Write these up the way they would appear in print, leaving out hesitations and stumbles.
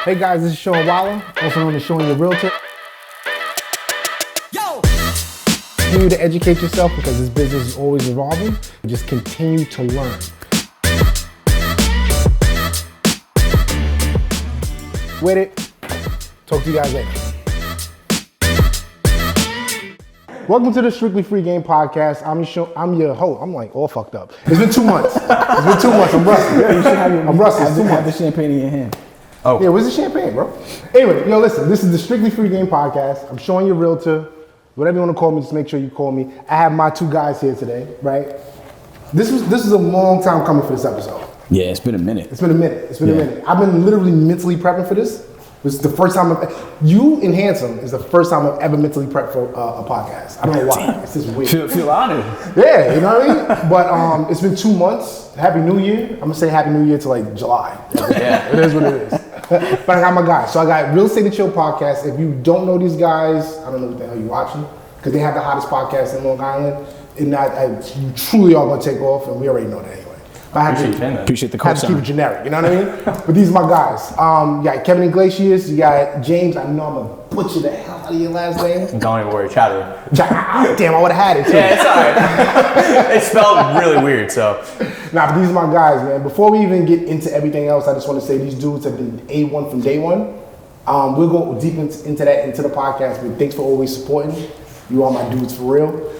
Hey guys, this is Shawn, also known as Shawn, your realtor. Continue to educate yourself because this business is always evolving. Just continue to learn. With it. Talk to you guys later. Welcome to the Strictly Free Game Podcast. I'm your host. I'm like all fucked up. It's been 2 months. I'm rusty. I'm rusty. It's 2 months. Have the champagne in your hand. Oh. Yeah, where's the champagne, bro? Anyway, yo, listen. This is the Strictly Free Game Podcast. I'm Shawn, your realtor. Whatever you want to call me, just make sure you call me. I have my two guys here today, right? This is a long time coming for this episode. Yeah, it's been a minute. It's been a minute. I've been literally mentally prepping for this. This is the first time you and Handsome is the first time I've ever mentally prepped for a podcast. I don't know why. It's just weird. Feel honored. Yeah, you know what I mean? But it's been 2 months. Happy New Year. I'm gonna say Happy New Year to like July. Yeah, it is what it is. But I got my guys. So I got Real Estate Chill podcast. If you don't know these guys, I don't know what the hell you're watching, because they have the hottest podcast in Long Island. And you truly are gonna take off, and we already know that anyway. I appreciate the I have to keep it generic, you know what I mean? But these are my guys. You got Kevin Iglesias, you got James. I know I'm gonna butcher the hell out of your last name. Don't even worry, Choudhury. Damn, I would have had it too. Yeah, it's alright. It's spelled really weird, so. Nah, but these are my guys, man. Before we even get into everything else, I just want to say these dudes have been A1 from day one. We'll go deep into the podcast, but thanks for always supporting. You are my dudes for real.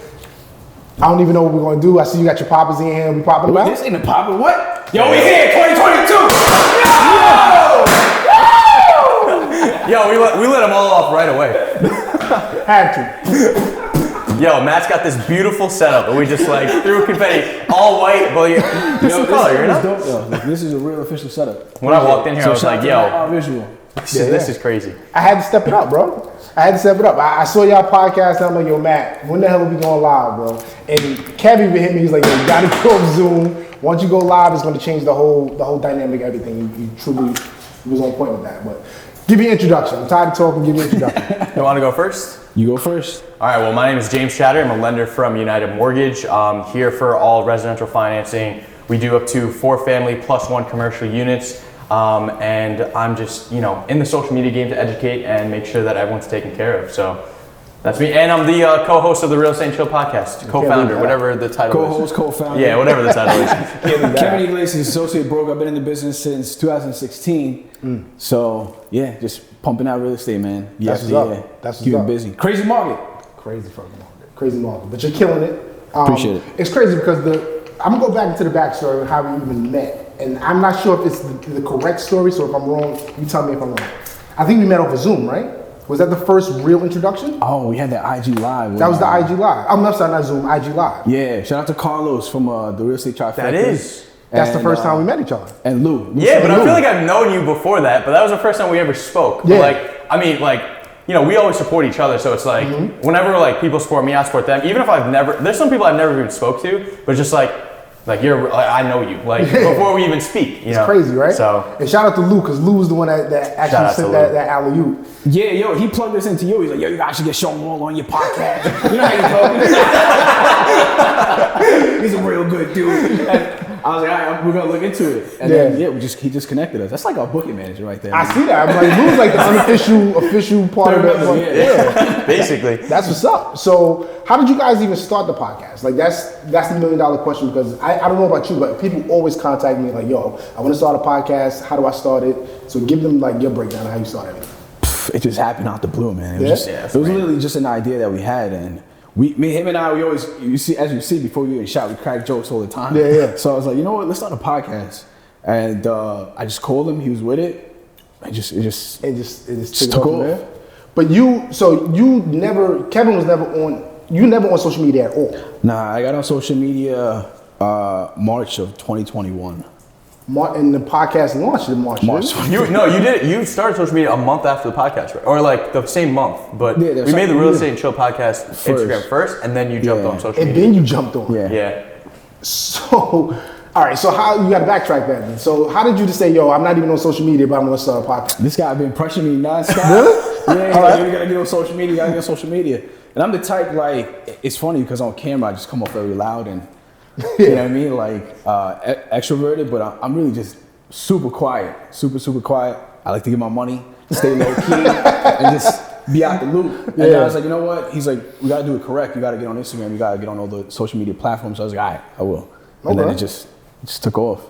I don't even know what we're gonna do. I see you got your poppers in here. We popping them out? This ain't a popper. What? Yo, we here, 2022! Yo, we let them all off right away. Had to. Yo, Matt's got this beautiful setup, and we just like threw confetti, all white, but some color, you know? Dope, though. Like, this is a real official setup. When I walked in here, I was like, yo, visual. this is crazy. I had to step it up, bro. I saw y'all podcast, and I'm like, yo, Matt, when the hell are we going live, bro? And Kevin even hit me. He's like, yo, you gotta go on Zoom. Once you go live, it's gonna change the whole dynamic, everything. You truly was on point with that. But give me an introduction. I'm tired of talking. Give me an introduction. You want to go first? You go first. All right. Well, my name is James Choudhury. I'm a lender from United Mortgage. Here for all residential financing. We do up to 4 family plus 1 commercial units. And I'm just, in the social media game to educate and make sure that everyone's taken care of. So that's me. And I'm the co-host of the Real Estate Chill podcast, co-founder, whatever the title is. Co-host, co-founder. Yeah, whatever the title is. Kevin Iglesias, associate broker. I've been in the business since 2016. So yeah, just pumping out real estate, man. That's what's up. That's keep it busy. Crazy market. Crazy fucking market. Crazy market. But you're killing it. Appreciate it. It's crazy because I'm gonna go back into the backstory of how we even met. And I'm not sure if it's the correct story, so if I'm wrong, you tell me if I'm wrong. I think we met over Zoom, right? Was that the first real introduction? Oh, we had that IG Live. That was the IG Live. I'm not sorry, not Zoom, IG Live. Yeah, shout out to Carlos from the Real Estate Chapter. That is. That's the first time we met each other. And Lou. Yeah, but I feel like I've known you before that, but that was the first time we ever spoke. Yeah. But we always support each other, so it's like, whenever like people support me, I support them. Even if there's some people I've never even spoke to, but just like I know you, before we even speak. It's crazy, right? So, and shout out to Lou, because Lou was the one that actually sent that alley-oop. Yeah, yo, he plugged this into you. He's like, yo, you guys should get Shawn Wall on your podcast. You know how you told me? He's a real good dude. And I was like, all right, we're gonna look into it. And then he just connected us. That's like our booking manager right there. I see that. I'm like, Lou's like the unofficial part of that. Yeah. Basically. That's what's up. So how did you guys even start the podcast? Like that's the $1 million question, because I don't know about you, but people always contact me like, yo, I want to start a podcast. How do I start it? So give them like your breakdown of how you started it. It just happened out the blue, man. It was literally just an idea that we had, and him and I, we always, as you see, before we even shot, we crack jokes all the time. Yeah. So I was like, you know what, let's start a podcast. And I just called him. He was with it. It just took off. Man. But Kevin was never on social media at all. Nah, I got on social media March of 2021. And the podcast launched in March. You did it. You started social media a month after the podcast, right? Or like the same month. But we made the Real Estate and Chill podcast Instagram first, and then you jumped on social media. And then you jumped on. Yeah. So, all right. So how you got to backtrack that then? So how did you just say, yo, I'm not even on social media, but I'm gonna start a podcast? This guy been pressuring me nonstop. Really? Yeah. Right. You gotta get on social media. You gotta get on social media. And I'm the type, like, it's funny because on camera I just come off very loud and. You know what I mean? Like extroverted, but I'm really just super quiet, super quiet. I like to get my money, stay low key, and just be out the loop. And then I was like, you know what? He's like, we gotta do it correct. You gotta get on Instagram. You gotta get on all the social media platforms. So I was like, all right, I will. And then it just took off.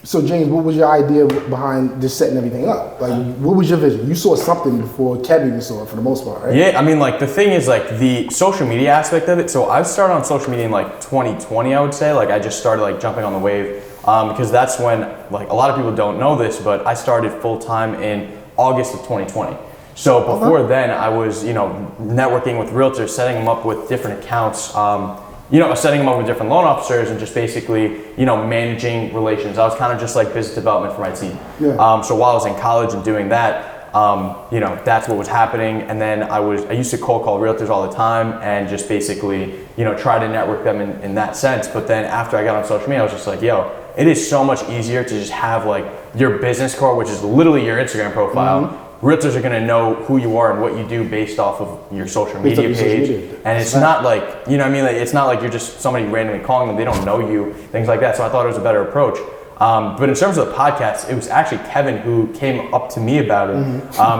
So James, what was your idea behind just setting everything up? Like, what was your vision? You saw something before Kevin even saw it, for the most part, right? Yeah, I mean, like, the thing is, like, the social media aspect of it. So I started on social media in like 2020, I would say. Like, I just started like jumping on the wave because that's when, like, a lot of people don't know this, but I started full time in August of 2020. So before then, I was, you know, networking with realtors, setting them up with different accounts. You know, setting them up with different loan officers and just basically, you know, managing relations. I was kind of just like business development for my team. Yeah. So while I was in college and doing that, you know, that's what was happening. And then I used to cold call realtors all the time and just basically, you know, try to network them in that sense. But then after I got on social media, I was just like, yo, it is so much easier to just have like your business card, which is literally your Instagram profile. Realtors are gonna know who you are and what you do based off of your social media page. And it's not like, you know what I mean? Like, it's not like you're just somebody randomly calling them, they don't know you, things like that. So I thought it was a better approach. But in terms of the podcast, it was actually Kevin who came up to me about it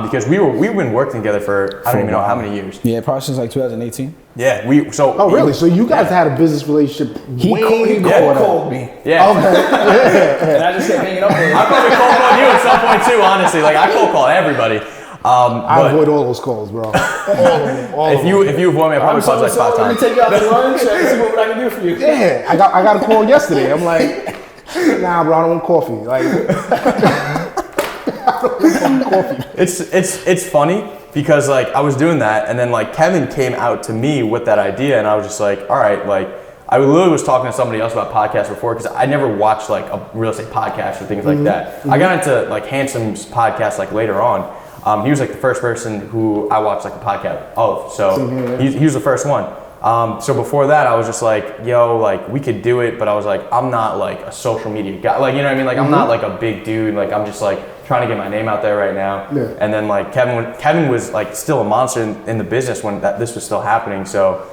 because we've been working together for I don't even know how many years. Yeah, probably since like 2018. Yeah, Oh, really? So you guys had a business relationship? He called me. Yeah. Okay. And I just kept hanging up with him. I probably cold called you at some point too, honestly. Like, I cold call everybody. I avoid all those calls, bro. If you avoid me, I probably call you like 5 times. Let me take you out to lunch and see what I can do for you. Yeah, I got a call yesterday. I'm like, nah, bro, I don't want coffee. Like, I don't want coffee. It's funny because like I was doing that, and then like Kevin came out to me with that idea, and I was just like, all right, like I literally was talking to somebody else about podcasts before because I never watched like a real estate podcast or things like that. I got into like Handsome's podcast like later on. He was like the first person who I watched like a podcast of, so he was the first one. So before that, I was just like, yo, like we could do it, but I was like, I'm not like a social media guy, like, you know what I mean? Like I'm not like a big dude, like I'm just like trying to get my name out there right now. Yeah. And then like Kevin was like still a monster in the business when this was still happening. So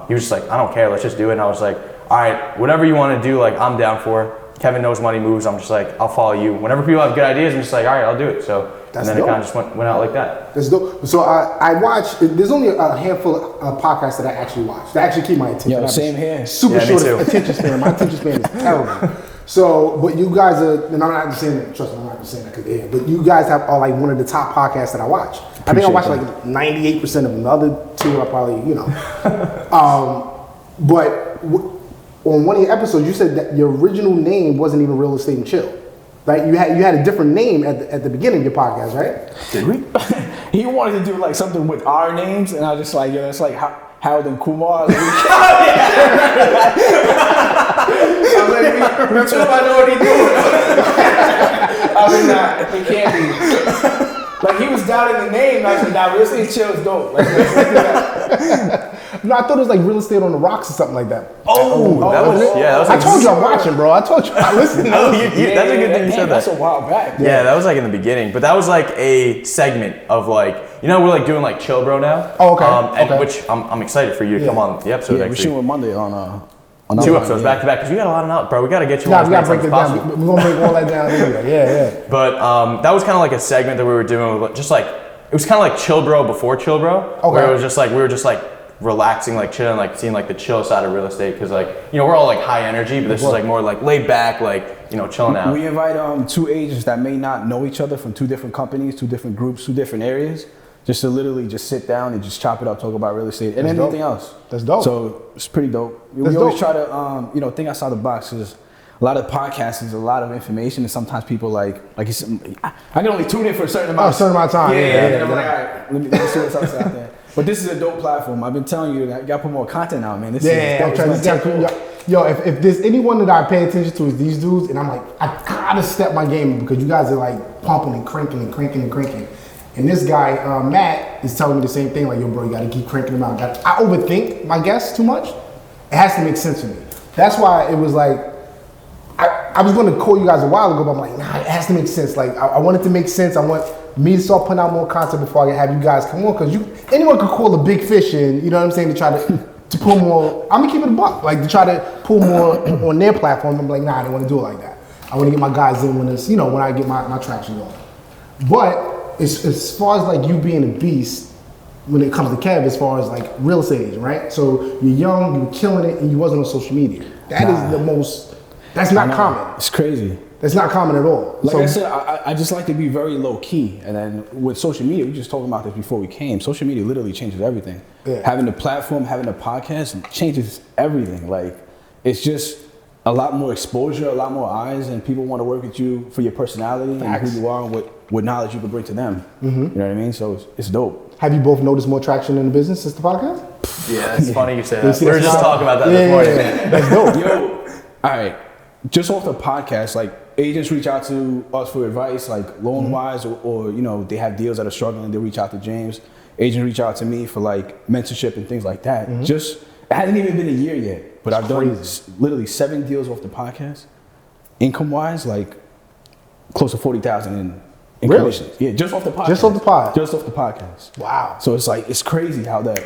he was just like, I don't care, let's just do it. And I was like, all right, whatever you want to do, like I'm down for. Kevin knows money moves. I'm just like, I'll follow you. Whenever people have good ideas, I'm just like, all right, I'll do it. So and then it kind of just went out like that. That's dope. So I watch. There's only a handful of podcasts that I actually watch that actually keep my attention. Yo, same here. Super short attention span. My attention span is terrible. So, but you guys are, and I'm not just saying that. Trust me, I'm not just saying that because but you guys are like one of the top podcasts that I watch. I think I watch like 98% of them. The other two are probably, you know. But on one of your episodes, you said that your original name wasn't even Real Estate and Chill. Right? You had a different name at the beginning of your podcast, right? Did we? He wanted to do like something with our names, and I was just like, yo, it's like Harold and Kumar. Like, I'm like, we two I know what he's doing. I mean, nah, it can't be. Like he was doubting the name, and I was like, nah, Real Estate and Chill is dope. Like, let's do that. No, I thought it was like Real Estate on the Rocks or something like that. That was I told you I'm watching, bro. I told you I listen. No, that's a good thing you said that. That's a while back. Yeah, that was like in the beginning, but that was like a segment of like, you know, we're like doing like Chill Bro now. Oh, okay. Which I'm excited for you to come on the episode. Yeah, we're shooting Monday on 2 episodes back to back because we got a lot of knowledge, bro. We got to get you on. We got to break it down. We're gonna break all that down anyway. Yeah. But that was kind of like a segment that we were doing, just like it was kind of like Chill Bro before Chill Bro, where it was just like we were just like relaxing, like chilling, like seeing like the chill side of real estate because like, you know, we're all like high energy, but this is like more like laid back, like, you know, chilling out. We invite two agents that may not know each other from 2 different companies, 2 different groups, 2 different areas, just to literally just sit down and just chop it up, talk about real estate and anything else. That's dope. So it's pretty dope. We always try to you know, think outside the box because a lot of podcasts is a lot of information, and sometimes people like you said, I can only tune in for a certain amount of time. Yeah. I'm like, all right, let me see what's else out there. But this is a dope platform. I've been telling you, you gotta put more content out, man. This is yo, if there's anyone that I pay attention to is these dudes, and I'm like, I gotta step my game up because you guys are like pumping and cranking. And this guy, Matt, is telling me the same thing, like, yo, bro, you gotta keep cranking them out. I overthink my guests too much. It has to make sense to me. That's why it was like, I was gonna call you guys a while ago, but I'm like, nah, it has to make sense. Like, I want it to make sense. I want me to start putting out more content before I have you guys come on, because anyone could call a big fish in, you know what I'm saying, to try to pull more. I'm gonna keep it a buck, like to try to pull more on their platform. I'm like, nah, I don't want to do it like that. I want to get my guys in when it's, you know, when I get my traction going. But as far as like you being a beast, when it comes to Kev, as far as like real estate agent, right? So you're young, you're killing it, and you wasn't on social media. That is the most. That's not common. It's crazy. That's not common at all. Like I said, I just like to be very low key. And then with social media, we just talked about this before we came. Social media literally changes everything. Yeah. Having the platform, having a podcast changes everything. Like, it's just a lot more exposure, a lot more eyes, and people want to work with you for your personality and who you are and what knowledge you can bring to them. You know what I mean? So it's dope. Have you both noticed more traction in the business since the podcast? Yeah, it's funny you say that. We were just talking about that this morning. Yeah. That's dope. Yo, all right. Just off the podcast, like, agents reach out to us for advice, like loan wise, or you know, they have deals that are struggling, they reach out to James. Agents reach out to me for like mentorship and things like that. Just, it hasn't even been a year yet, but I've done literally 7 deals off the podcast. Income wise, like close to 40,000 in commissions. Yeah, just off the podcast. Just off the pod. Just off the podcast. Wow. So it's like, it's crazy how that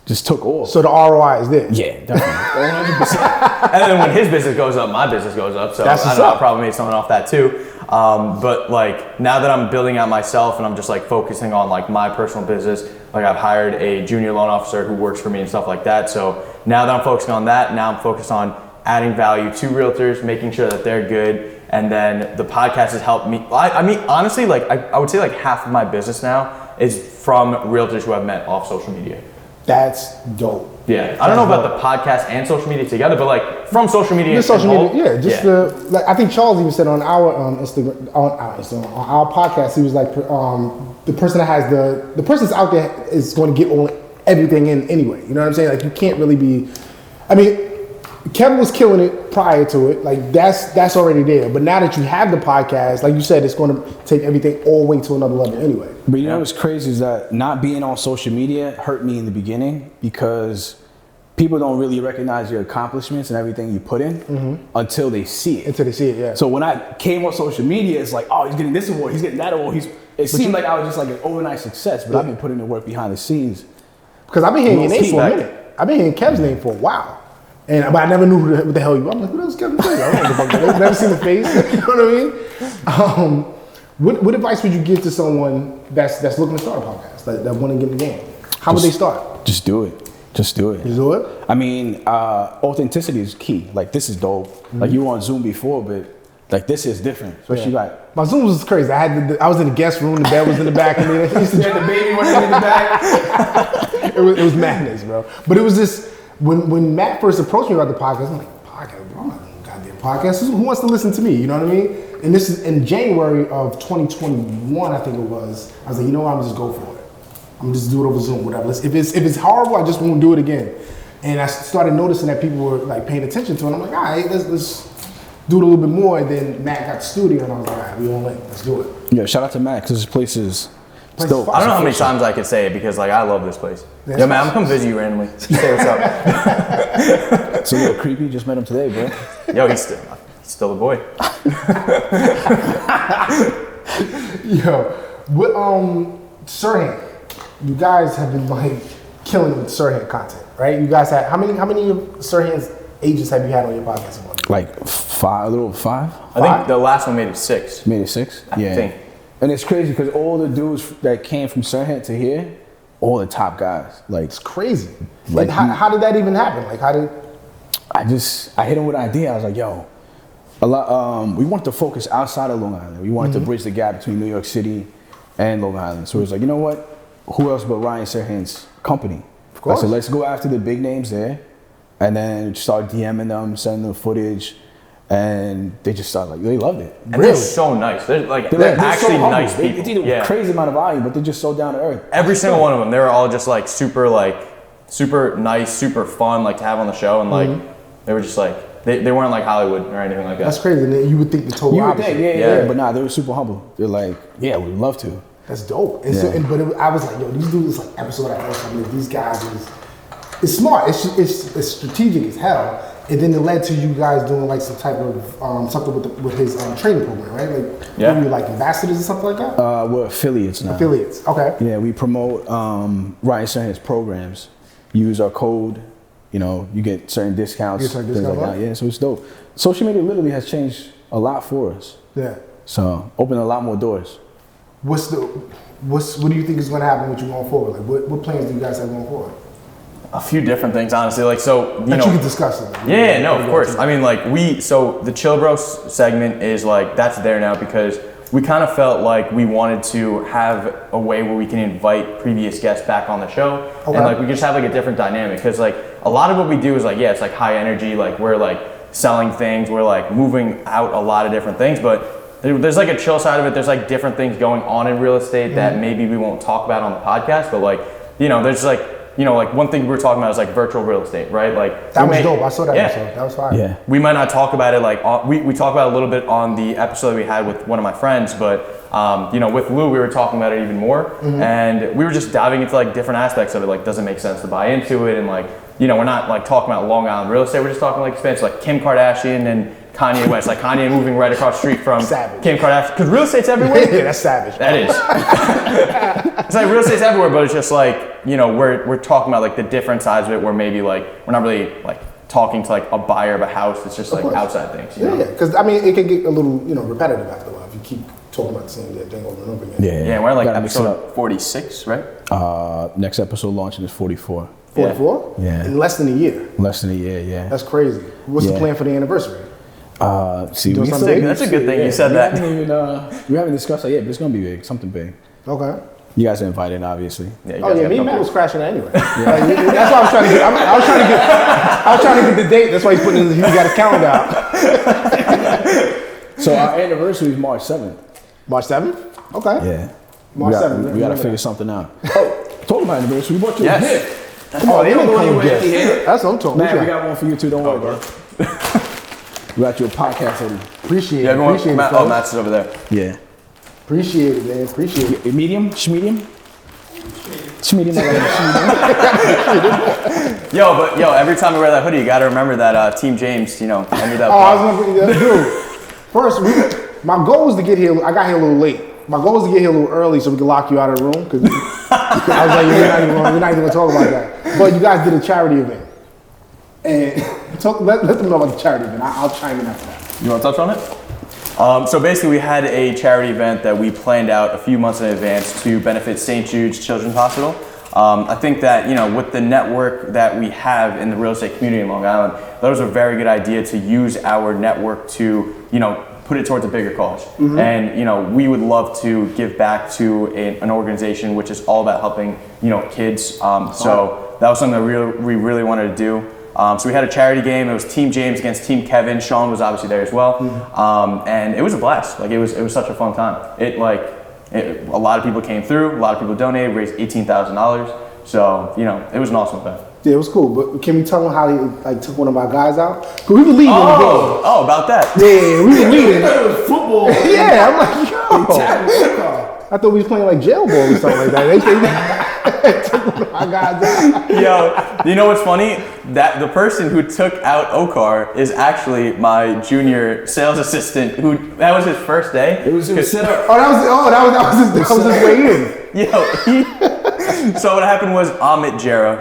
just took off. So the ROI is there. Yeah, definitely. 100%. And then when his business goes up, my business goes up. So That's I what's know up. I probably made something off that too. But like now that I'm building out myself and I'm just like focusing on like my personal business, like I've hired a junior loan officer who works for me and stuff like that. So now that I'm focusing on that, now I'm focused on adding value to realtors, making sure that they're good. And then the podcast has helped me. I mean, honestly, like I would say like half of my business now is from realtors who I've met off social media. That's dope. Yeah, I don't know about the podcast and social media together, but like from social media. Just social and media, yeah. Just the like. I think Charles even said on our Instagram, on our podcast, he was like, the person that has the person's out there is going to get on everything in anyway. You know what I'm saying? Like you can't really be. I mean, Kevin was killing it prior to it. Like that's already there. But now that you have the podcast, like you said, it's going to take everything all the way to another level anyway. But you know what's crazy is that not being on social media hurt me in the beginning because people don't really recognize your accomplishments and everything you put in until they see it. Until they see it, yeah. So when I came on social media, it's like, oh, he's getting this award, he's getting that award. It seemed like I was just like an overnight success, but I've been putting in work behind the scenes. Because I've been hearing your name for a minute. I've been hearing Kev's name for a while. But I never knew what the hell you were. I'm like, who the hell's Kevin Clay? I don't know. I've never seen the face. You know what I mean? What advice would you give to someone that's looking to start a podcast, that want to get in the game? How would they start? Just do it. Just do it. Just do it? I mean, authenticity is key. Like, this is dope. Like, you were on Zoom before, but like, this is different. Especially like, my Zoom was crazy. I was in the guest room. The bed was in the back of me. The baby was in the back. It was madness, bro. But it was just when Matt first approached me about the podcast, I'm like, podcast, bro, I'm not doing a goddamn podcast. Who wants to listen to me? You know what I mean? And this is in January of 2021, I think it was. I was like, you know what? I'm just go for it. I'm just do it over Zoom, whatever. If it's horrible, I just won't do it again. And I started noticing that people were like paying attention to it. And I'm like, all right, let's do it a little bit more. And then Matt got the studio, and I was like, all right, we all in. Let's do it. yeah, shout out to Matt, because this place is dope. I don't know how many times I could say it because like I love this place. Yo, man, I'm gonna come visit you randomly. Say what's up. It's a little creepy. Just met him today, bro. Yo, he's still a boy. Yo, what Sirhan, you guys have been like killing it with Sirhan content, right? You guys had how many of Sirhan's agents have you had on your podcast? Like 5, a little over 5. I think the last one made it 6. Made it 6. I think. And it's crazy because all the dudes that came from Sirhan to here, all the top guys. Like, It's crazy. Like, Like how did that even happen? Like how did? I hit him with an idea. I was like, yo, we wanted to focus outside of Long Island. We wanted to bridge the gap between New York City and Long Island. So it was like, you know what? Who else but Ryan Sirhan's company? Of course. I said, let's go after the big names there, and then start DMing them, sending them footage, and they just started like, they loved it. And they're so nice. They're actually so humble. nice They people. did a crazy amount of volume, but they're just so down to earth. Every single one of them, they were all just like super nice, super fun, like to have on the show, and like they were just like they weren't like Hollywood or anything like that. That's crazy. And then you would think the total You would opposite. think, yeah, but nah, they were super humble. They're like, yeah, we'd love to. That's dope. And so, I was like, yo, these dudes like episode after episode. I mean, these guys it's smart. It's strategic as hell. And then it led to you guys doing like some type of something with his training program, right? Like, were you like ambassadors or something like that? We're affiliates now. Affiliates. Okay. Yeah, we promote Ryan Sirhan's programs. Use our code. You know, you get certain discounts. Things like that. Yeah, so it's dope. Social media literally has changed a lot for us. Yeah. So opened a lot more doors. what do you think is going to happen with you going forward? Like, what plans do you guys have going forward? A few different things, honestly. Like, so you that know, you can discuss it. Yeah, no, of course. I mean, like so the Chill Bros segment is like that's there now because we kind of felt like we wanted to have a way where we can invite previous guests back on the show, and like we just have like a different dynamic because like a lot of what we do is like it's like high energy, like we're like selling things, we're like moving out a lot of different things, but there's like a chill side of it. There's like different things going on in real estate that maybe we won't talk about on the podcast, but like there's like. Like one thing we were talking about is like virtual real estate, right? Like that was dope. I saw that episode. That was fire. Yeah. We might not talk about it like we talked about it a little bit on the episode we had with one of my friends, but with Lou we were talking about it even more, and we were just diving into like different aspects of it. Like, does it make sense to buy into it? And like we're not like talking about Long Island real estate. We're just talking like expense, like Kim Kardashian and Kanye West, like Kanye moving right across the street from Kim Kardashian, because real estate's everywhere. Yeah, that's savage. That is. It's like real estate's everywhere, but it's just like we're talking about like the different sides of it, where maybe like we're not really like talking to like a buyer of a house. It's just like outside things. Yeah, because I mean it can get a little repetitive after a while if you keep talking about the same thing over and over again. Yeah, we're like episode 46, right? Next episode launching is 44. 44? Yeah. In less than a year. Less than a year, yeah. That's crazy. What's the plan for the anniversary? That's a good thing you said that. We haven't discussed that yet, but it's gonna be big, something big. Okay. You guys are invited, obviously. Me and Matt was crashing that anyway. That's why I was trying to get. I was trying to get the date. That's why he's putting. He got his calendar out. So our anniversary is March 7th. March 7th? Okay. Yeah. March 7th. We gotta figure something out. Talking about anniversary, we bought you a gift. Come on, they don't come with gifts. That's what I'm talking about. Man, we got one for you too. Don't worry, bro. We got you a podcast hoodie. Appreciate it. Appreciate it. Matt's is over there. Yeah. Appreciate it, man. Appreciate it. Medium? Schmedium? Schmedium. Yo, every time we wear that hoodie, you got to remember that Team James, ended up. I was gonna dude. First, my goal was to get here. I got here a little late. My goal was to get here a little early so we could lock you out of the room. Because I was like, we're not even gonna talk about that. But you guys did a charity event, and let them know about the charity event. I'll chime in after that. You want to touch on it? So basically, we had a charity event that we planned out a few months in advance to benefit St. Jude's Children's Hospital. I think that, with the network that we have in the real estate community in Long Island, that was a very good idea to use our network to, put it towards a bigger cause. And, we would love to give back to an organization which is all about helping, kids. So that was something that we really wanted to do. So we had a charity game. It was Team James against Team Kevin. Shawn was obviously there as well, and it was a blast. Like it was such a fun time. A lot of people came through. A lot of people donated. Raised $18,000. So it was an awesome event. Yeah, it was cool. But can we tell them how he took one of my guys out? Cause we were leading in the game. Oh, about that. Yeah, we were leading. It was football. Yeah, I'm like, yo. I thought we was playing like jail ball or something like that. They took one of my guys out. Yo, you know what's funny? That the person who took out Okar is actually my junior sales assistant. That was his first day. It was his setup. That was his way in. Yo, so what happened was Amit Jera,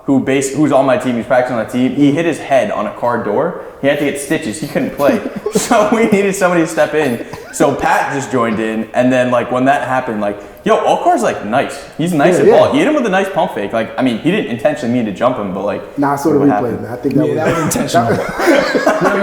who's on my team, he's practicing on the team, he hit his head on a car door. He had to get stitches, he couldn't play. So we needed somebody to step in. So Pat just joined in, and then when that happened, Okar's nice. He's nice at ball. He hit him with a nice pump fake. He didn't intentionally mean to jump him, but Nah, I saw the replay, man. I think that was intentional.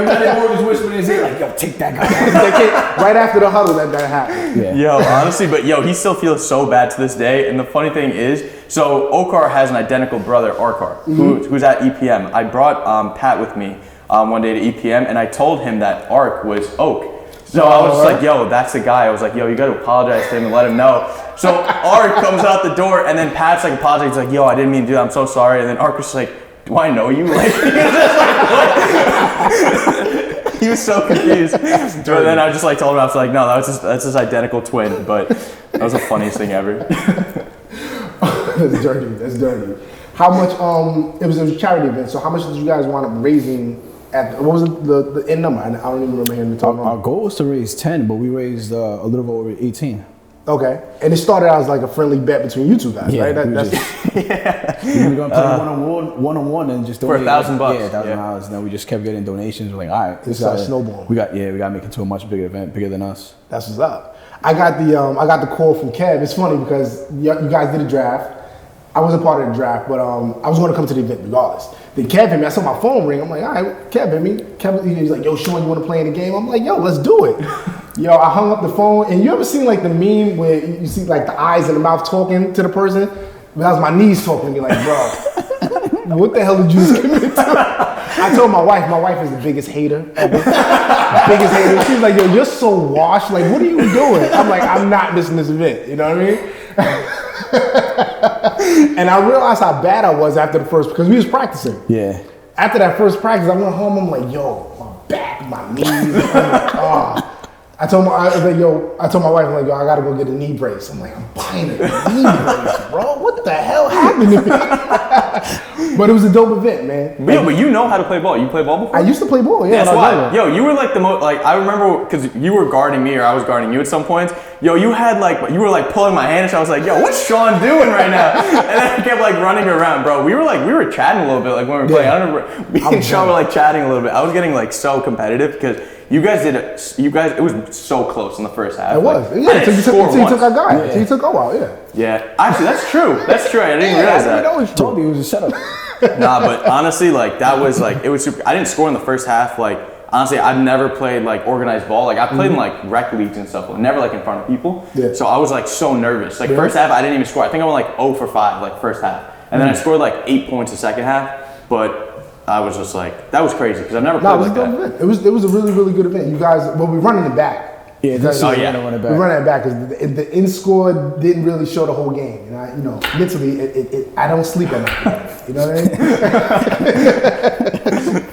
United Mortgage whispered in his ear yo, take that guy. Right after the huddle that happened. Yeah. Yo, honestly, but he still feels so bad to this day. And the funny thing is, so Okar has an identical brother, Arkar, who's at EPM. I brought Pat with me one day to EPM, and I told him that Ark was Oak. So I was just like, yo, that's the guy. I was like, yo, you got to apologize to him and let him know. So Ark comes out the door, and then Pat's apologizing. He's like, yo, I didn't mean to do that. I'm so sorry. And then Ark was just like, do I know you? He was just what? He was so confused. But then I just told him, I was like, no, that's his identical twin. But that was the funniest thing ever. That's dirty. That's dirty. How much? It was a charity event. So how much did you guys wind up raising? What was the end number? I don't even remember him talking about. Our goal was to raise 10, but we raised a little over 18. Okay, and it started out as a friendly bet between you two guys, right? We were gonna play one-on-one and just donate for $1,000. Yeah, $1,000. And then we just kept getting donations. We're like, all right, this is snowballing. We got to make it to a much bigger event, bigger than us. That's what's up. I got the call from Kev. It's funny because you guys did a draft. I wasn't part of the draft, but I was going to come to the event regardless. Then Kev hit me. I saw my phone ring. I'm like, all right, Kev hit me. Kev, he's like, yo, Shawn, you want to play in the game? I'm like, yo, let's do it. Yo, I hung up the phone. And you ever seen like the meme where you see like the eyes and the mouth talking to the person? That was my knees talking to me like, bro, what the hell did you just give me to? I told my wife is the biggest hater ever. Biggest hater. She's like, yo, you're so washed. Like, what are you doing? I'm like, I'm not missing this event. You know what I mean? And I realized how bad I was after the first, because we was practicing. Yeah. After that first practice, I went home. I'm like, yo, my back, my knees. I told my wife, I'm like, yo, I gotta go get a knee brace. I'm like, I'm buying a knee brace, bro. What the hell happened to me? But it was a dope event, man. Yeah, but you know how to play ball. You play ball before? I used to play ball, yeah. That's why. Yo, you were like the most, like, I remember, because you were guarding me or I was guarding you at some points. Yo, you were like pulling my hand and I was like, yo, what's Shawn doing right now? And then I kept like running around, bro. We were chatting a little bit, like when we were playing. I remember me and Shawn were like chatting a little bit. I was getting like so competitive because it was so close in the first half. It was, yeah, until you took our guy, until you took out, yeah. Yeah, actually, that's true. That's true. I didn't realize that. I told you it was a setup. Nah, but honestly, like that was like it was super. I didn't score in the first half. Like honestly, I've never played like organized ball. Like I played in like rec leagues and stuff, but never like in front of people. Yeah. So I was like so nervous. Like first half, I didn't even score. I think I went like 0 for 5 like first half, and then I scored like 8 points the second half. But I was just like, that was crazy because I've never played like that. Event. It was a really, really good event. You guys, well, we're running it back. Yeah, we're running it back because the in score didn't really show the whole game. And mentally, I don't sleep at night. You know what I mean?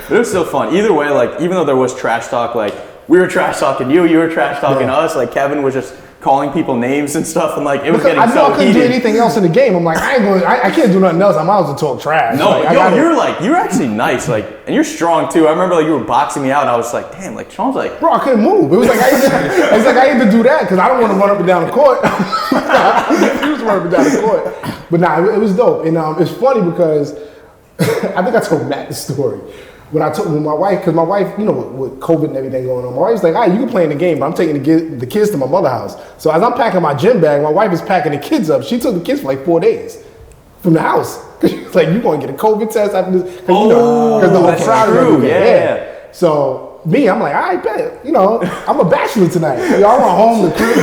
It was still fun. Either way, like even though there was trash talk, like we were trash talking you were trash talking us. Like Kevin was just calling people names and stuff, and like it was getting so heated. I couldn't do anything else in the game. I'm like, I can't do nothing else. I'm out to talk trash. No, you're actually nice, like, and you're strong too. I remember like you were boxing me out, and I was like, damn, like Shawn's like, bro, I couldn't move. It was like I had to do that because I don't want to run up and down the court. He was running up and down the court, but nah, it was dope, and it's funny because I think I told Matt the story. When my wife, because my wife, with COVID and everything going on, my wife's like, all right, you can play in the game, but I'm taking the kids to my mother's house. So as I'm packing my gym bag, my wife is packing the kids up. She took the kids for like 4 days from the house. She's like, you're going to get a COVID test after this. Because the whole crowd is true. Yeah. So me, I'm like, all right, bet. I'm a bachelor tonight. Y'all went home, the crib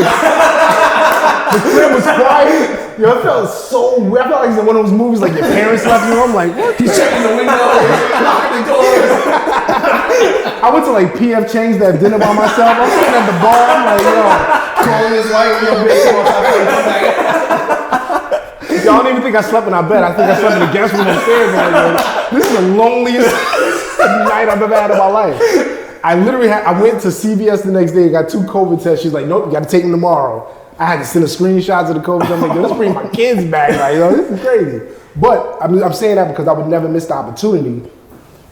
was quiet. Yo, it felt so weird. I felt like it's one of those movies like your parents left you. I'm like, what? He's checking the window, locking the doors. I went to like PF Chang's that dinner by myself. I'm sitting at the bar. I'm like, yo, calling his wife, yo, bitch. Y'all don't even think I slept in our bed. I think I slept in the guest room upstairs. I'm like, this is the loneliest night I've ever had in my life. I went to CVS the next day, got 2 COVID tests. She's like, nope, you got to take them tomorrow. I had to send a screenshot of the COVID. I'm like, yo, let's bring my kids back. Like, this is crazy. But I'm saying that because I would never miss the opportunity.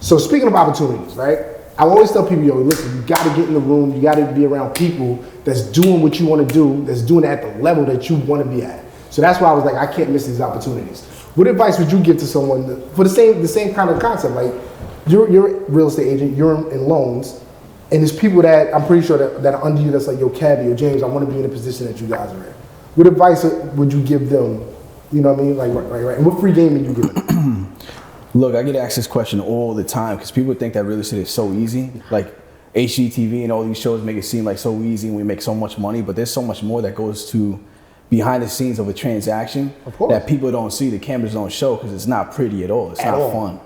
So speaking of opportunities, right? I always tell people, yo, listen, you got to get in the room. You got to be around people that's doing what you want to do, that's doing it at the level that you want to be at. So that's why I was like, I can't miss these opportunities. What advice would you give to someone for the same kind of concept? Like, you're a real estate agent, you're in loans, and there's people that I'm pretty sure that are under you that's like, yo, Cabby or James, I want to be in the position that you guys are in. What advice would you give them? You know what I mean? Like, right. And what free game are you giving? Look, I get asked this question all the time because people think that real estate is so easy. Like HGTV and all these shows make it seem like so easy and we make so much money, but there's so much more that goes to behind the scenes of a transaction that people don't see, the cameras don't show because it's not pretty at all. It's not fun.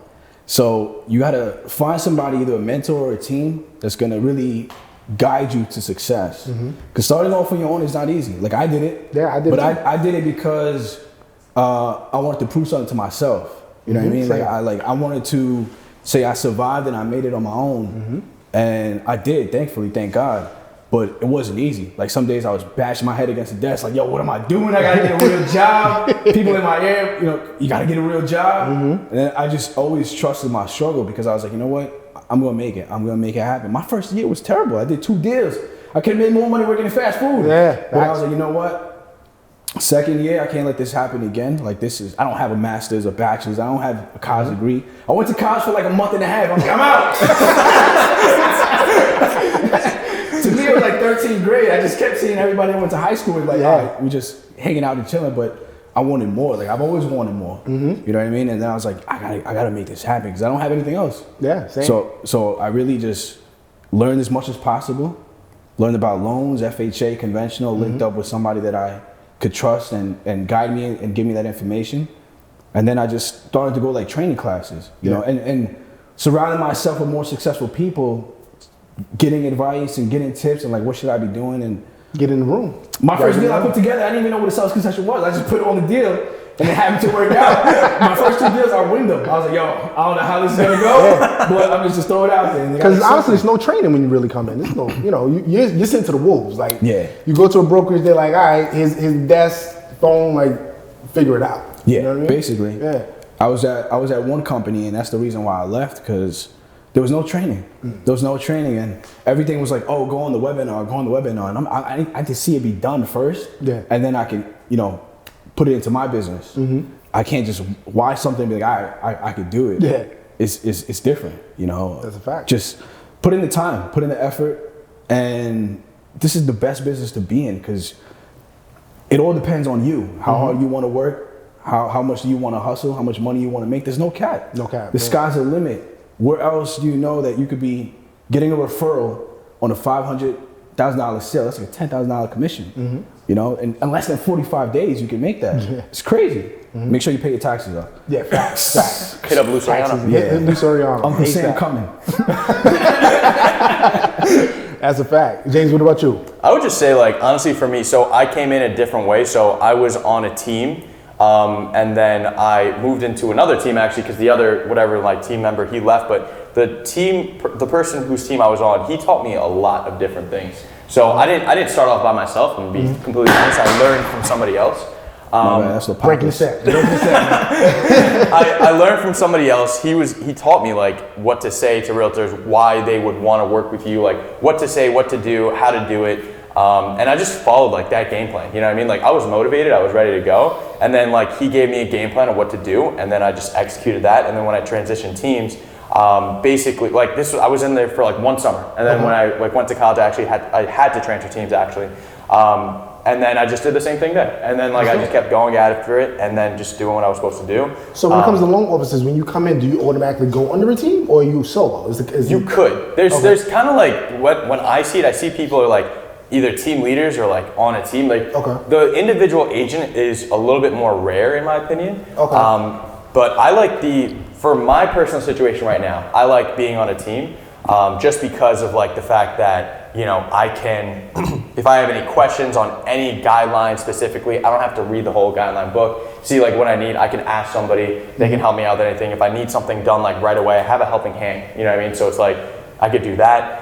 So you gotta find somebody, either a mentor or a team that's gonna really guide you to success. Because starting off on your own is not easy. Like I did it. Yeah, I did. But I did it because I wanted to prove something to myself. You know what I mean? Like I wanted to say I survived and I made it on my own. And I did, thankfully, thank God. But it wasn't easy. Like some days I was bashing my head against the desk like, yo, what am I doing? I gotta get a real job. People in my ear, you gotta get a real job. And then I just always trusted my struggle because I was like, you know what? I'm gonna make it. I'm gonna make it happen. My first year was terrible. I did 2 deals. I could have made more money working in fast food. But I was like, you know what? Second year, I can't let this happen again. Like I don't have a master's, a bachelor's. I don't have a college degree. I went to college for like a month and a half. I'm like, I'm out. To me, it was like $30 13th grade, I just kept seeing everybody I went to high school with, like, all right, we just hanging out and chilling, but I wanted more. Like, I've always wanted more. Mm-hmm. You know what I mean? And then I was like, I gotta make this happen because I don't have anything else. Yeah, same. So I really just learned as much as possible. Learned about loans, FHA, conventional, linked up with somebody that I could trust and guide me and give me that information. And then I just started to go like training classes, you know, and surrounding myself with more successful people, getting advice and getting tips and like, what should I be doing? And get in the room. My first deal I put together, I didn't even know what a sales concession was. I just put it on the deal and it happened to work out. My first 2 deals, I win them. I was like, yo, I don't know how this is gonna go, but I'm just throw it out there. Because honestly, there's no training when you really come in. There's no, you know, you're sent to the wolves. Like, you go to a brokerage, they're like, all right, his desk, phone, like, figure it out. Yeah, you know what I mean? basically. Yeah. I was at one company, and that's the reason why I left, because there was no training. There was no training, and everything was like, oh, go on the webinar, and I just see it be done first, and then I can, you know, put it into my business. I can't just watch something and be like, I could do it. Yeah. It's different, you know. That's a fact. Just put in the time, put in the effort, and this is the best business to be in, because it all depends on you, how hard you want to work, how much do you want to hustle, how much money you want to make. There's no cap. No cap. The sky's the limit. Where else do you know that you could be getting a referral on a $500,000 sale? That's like a $10,000 commission. You know, and in less than 45 days, you can make that. It's crazy. Make sure you pay your taxes up. Yeah, facts. Hit up Luciano. Hit Luciano. Uncle Sam coming. That's a fact. James, what about you? I would just say, like, honestly, for me, so I came in a different way. So I was on a team, and then I moved into another team, actually, because the other, whatever, like, team member, he left. But the person whose team I was on, he taught me a lot of different things. So I didn't start off by myself, and be completely honest. I learned from somebody else. That's the Breaking the set. I learned from somebody else. He taught me like what to say to realtors, why they would want to work with you, like what to say, what to do, how to do it. And I just followed like that game plan. You know what I mean? Like I was motivated, I was ready to go. And then like he gave me a game plan of what to do, and then I just executed that. And then when I transitioned teams, basically like I was in there for like 1 summer. And then when I like went to college, I had to transfer teams actually. And then I just did the same thing there. And then like I just kept going after it and then just doing what I was supposed to do. So when it comes to loan officers, when you come in, do you automatically go under a team or are you solo? You could. There's kind of like when I see people are like either team leaders or like on a team. Like the individual agent is a little bit more rare in my opinion. But I like for my personal situation right now, I like being on a team just because of like the fact that, you know, I can, if I have any questions on any guidelines specifically, I don't have to read the whole guideline book. See, like what I need, I can ask somebody, they can help me out with anything. If I need something done like right away, I have a helping hand, you know what I mean? So it's like, I could do that.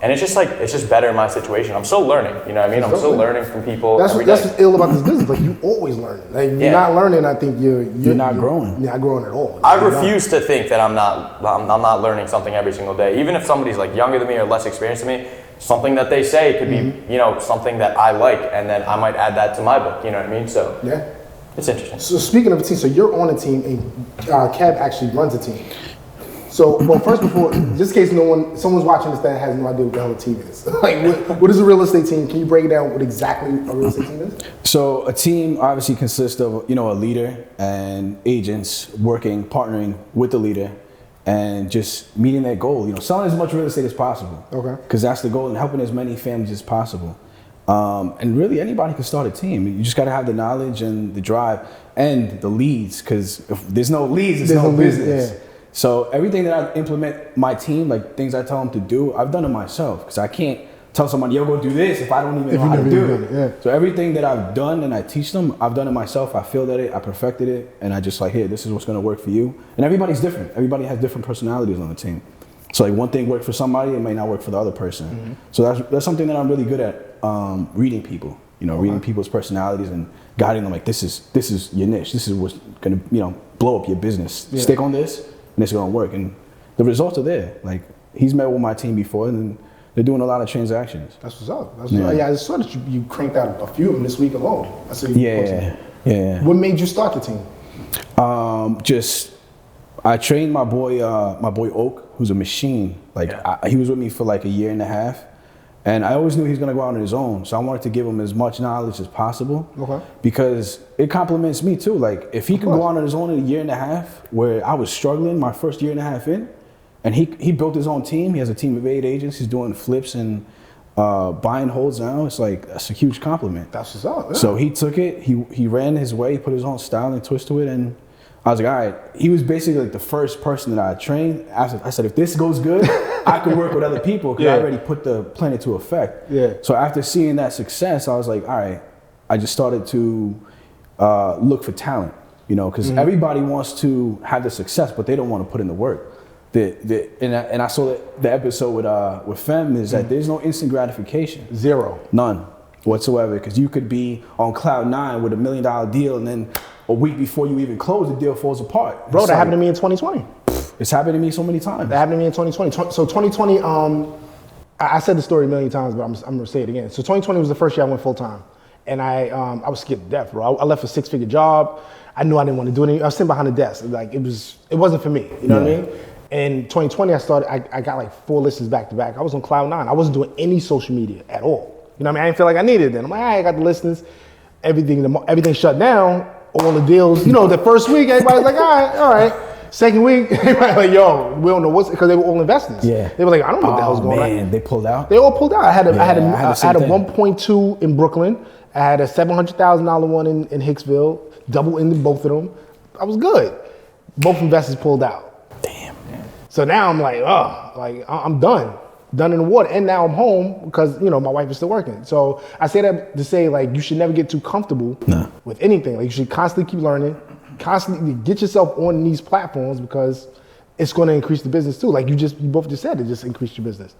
And it's just better in my situation. I'm still learning, you know what I mean? I'm still learning from people. That's what's ill about this business. Like you always learning. Like you're not learning, I think you're not growing. You're not growing at all. I refuse to think that I'm not learning something every single day. Even if somebody's like younger than me or less experienced than me, something that they say could be, you know, something that I like, and then I might add that to my book, you know what I mean? So it's interesting. So speaking of a team, so you're on a team and Kev actually runs a team. So, well, first before, just in case someone's watching this that has no idea what the hell a team is. Like, what is a real estate team? Can you break it down what exactly a real estate team is? So a team obviously consists of, you know, a leader and agents partnering with the leader and just meeting that goal, you know, selling as much real estate as possible. Because that's the goal, and helping as many families as possible. And really anybody can start a team. You just got to have the knowledge and the drive and the leads, because if there's no leads, there's no business. So everything that I implement my team, like things I tell them to do, I've done it myself, because I can't tell somebody, yo, go do this if I don't even know how to do it. So everything that I've done and I teach them, I've done it myself. I feel that I perfected it, and I just like, hey, this is what's going to work for you. And everybody's different. Everybody has different personalities on the team. So like one thing worked for somebody, it may not work for the other person. So that's something that I'm really good at, reading people. You know, reading people's personalities and guiding them. Like this is your niche. This is what's going to, you know, blow up your business. Stick on this, and it's going to work. And the results are there. Like he's met with my team before, and they're doing a lot of transactions. That's what's up. I saw that you cranked out a few of them this week alone. I saw you Yeah. What made you start the team? I trained my boy Oak, who's a machine. Like he was with me for like a year and a half, And I always knew he was gonna go out on his own, so I wanted to give him as much knowledge as possible. Okay. Because it complements me too. Like if he could go out on his own in a year and a half, where I was struggling my first year and a half in, and he built his own team. He has a team of 8 agents. He's doing flips and buying holds now. It's like that's a huge compliment. That's what's up. Yeah. So he took it. He ran his way, put his own style and twist to it, and I was like, all right. He was basically like the first person that I trained. I said, if this goes good, I could work with other people because I already put the plan into effect. Yeah. So after seeing that success, I was like, all right. I just started to look for talent, you know, because everybody wants to have the success, but they don't want to put in the work. And I saw the episode with Fem is that there's no instant gratification. Zero. None whatsoever, because you could be on cloud 9 with $1 million deal, and then a week before you even close, the deal falls apart. Bro, that happened to me in 2020. It's happened to me so many times. That happened to me in 2020. So 2020, I said the story a million times, but I'm gonna say it again. So 2020 was the first year I went full time, and I was scared to death, bro. I left a 6-figure job. I knew I didn't want to do anything. I was sitting behind the desk, like it wasn't for me. You know what I mean? In 2020, I got like 4 listings back to back. I was on cloud 9. I wasn't doing any social media at all. You know what I mean? I didn't feel like I needed it then. I'm like, I got the listings. Everything shut down. All the deals. You know, the first week, everybody's like, all right. Second week, everybody's like, yo, we don't know what's, because they were all investors. Yeah. They were like, I don't know what the hell's going on. Man, they pulled out? They all pulled out. I had a the same thing. 1.2 in Brooklyn. I had a $700,000 one in Hicksville. Double in both of them. I was good. Both investors pulled out. Damn. So now I'm like, I'm done. Done in the water. And now I'm home because, you know, my wife is still working. So I say that to say, like, you should never get too comfortable with anything. Like, you should constantly keep learning, constantly get yourself on these platforms because it's going to increase the business too. Like you both just said, it just increased your business.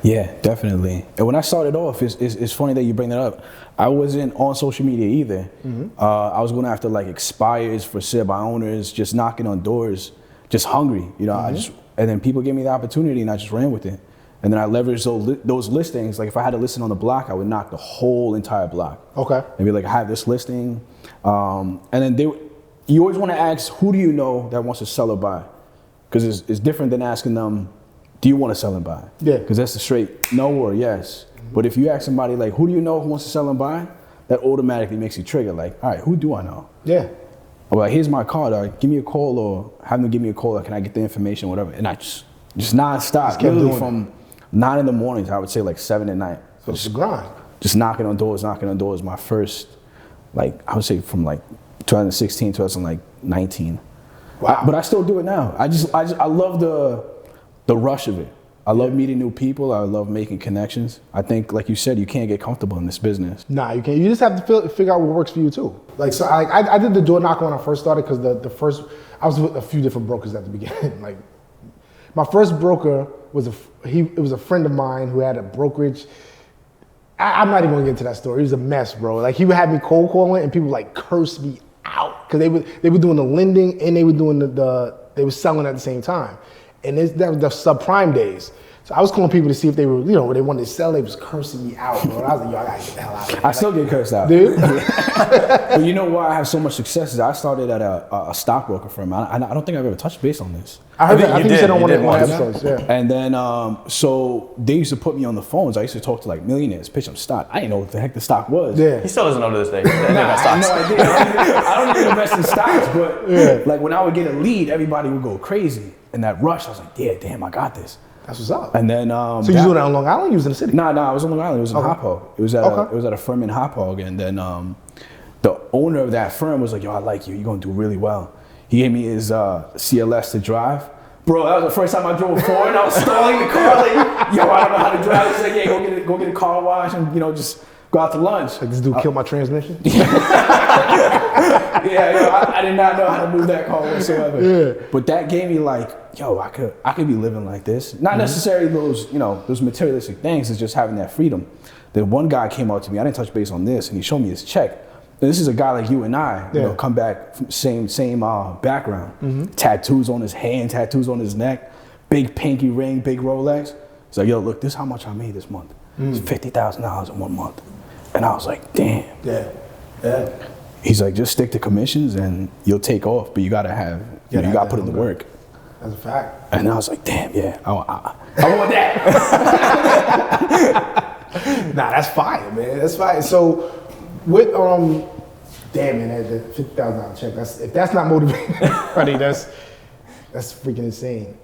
Yeah, definitely. And when I started off, it's funny that you bring that up. I wasn't on social media either. I was going after like expires for sale by owners, just knocking on doors, just hungry. You know, and then people gave me the opportunity and I just ran with it. And then I leveraged those listings. Like if I had a listing on the block, I would knock the whole entire block. Okay. And be like, I have this listing. And then you always want to ask, who do you know that wants to sell or buy? Because it's different than asking them, do you want to sell and buy? Yeah. Because that's the straight no or yes. But if you ask somebody like, who do you know who wants to sell and buy? That automatically makes you trigger like, all right, who do I know? Yeah. I'm like, here's my card, or give me a call, or have them give me a call, or can I get the information, whatever. And I just nonstop, literally from 9 in the mornings, I would say like 7 at night. So it's a grind. Just knocking on doors. My first, like, I would say from like 2016 to 2019. Wow. But I still do it now. I love the rush of it. I love meeting new people. I love making connections. I think, like you said, you can't get comfortable in this business. Nah, you can't. You just have to figure out what works for you too. Like, so I did the door knock when I first started because I was with a few different brokers at the beginning. Like, my first broker was a friend of mine who had a brokerage. I'm not even gonna get into that story. It was a mess, bro. Like, he would have me cold calling and people would like curse me out because they were doing the lending and they were doing they were selling at the same time. And that was the subprime days. So I was calling people to see if they were, they wanted to sell. They was cursing me out, bro. And I was like, yo, I gotta get the hell out of here. I still get cursed out. Dude. But you know why I have so much success is I started at a stockbroker firm. I don't think I've ever touched base on this. I heard that. I think you said on one of the once. episodes, yeah. And then, so they used to put me on the phones. I used to talk to like millionaires, pitch them stock. I didn't know what the heck the stock was. Yeah. He still doesn't know to this day. I have no idea. I don't even invest in stocks, but like when I would get a lead, everybody would go crazy. In that rush, I was like, yeah, damn, I got this. That's what's up. And then, so you doing that on Long Island? You was in the city? No, I was on Long Island. It was in Hopog. It was at a firm in Hopog, and then the owner of that firm was like, yo, I like you. You're gonna do really well. He gave me his CLS to drive. Bro, that was the first time I drove forward. I was stalling the car like, yo, I don't know how to drive. He's like, yeah, go get a car wash and just go out to lunch. Like, this dude killed my transmission? I did not know how to move that car whatsoever. Yeah. But that gave me like, yo, I could be living like this. Not necessarily those materialistic things, it's just having that freedom. Then one guy came up to me, I didn't touch base on this, and he showed me his check. And this is a guy like you and I, come back from same background. Tattoos on his hand, tattoos on his neck, big pinky ring, big Rolex. He's like, yo, look, this is how much I made this month. It's $50,000 in 1 month. And I was like, damn. Yeah. He's like, just stick to commissions and you'll take off, but you gotta have, you gotta put in the work. That's a fact. And I was like, damn, I want that. Nah, that's fire, man. That's fire. So, with damn man, the $50,000 check. If that's not motivating, buddy, that's freaking insane.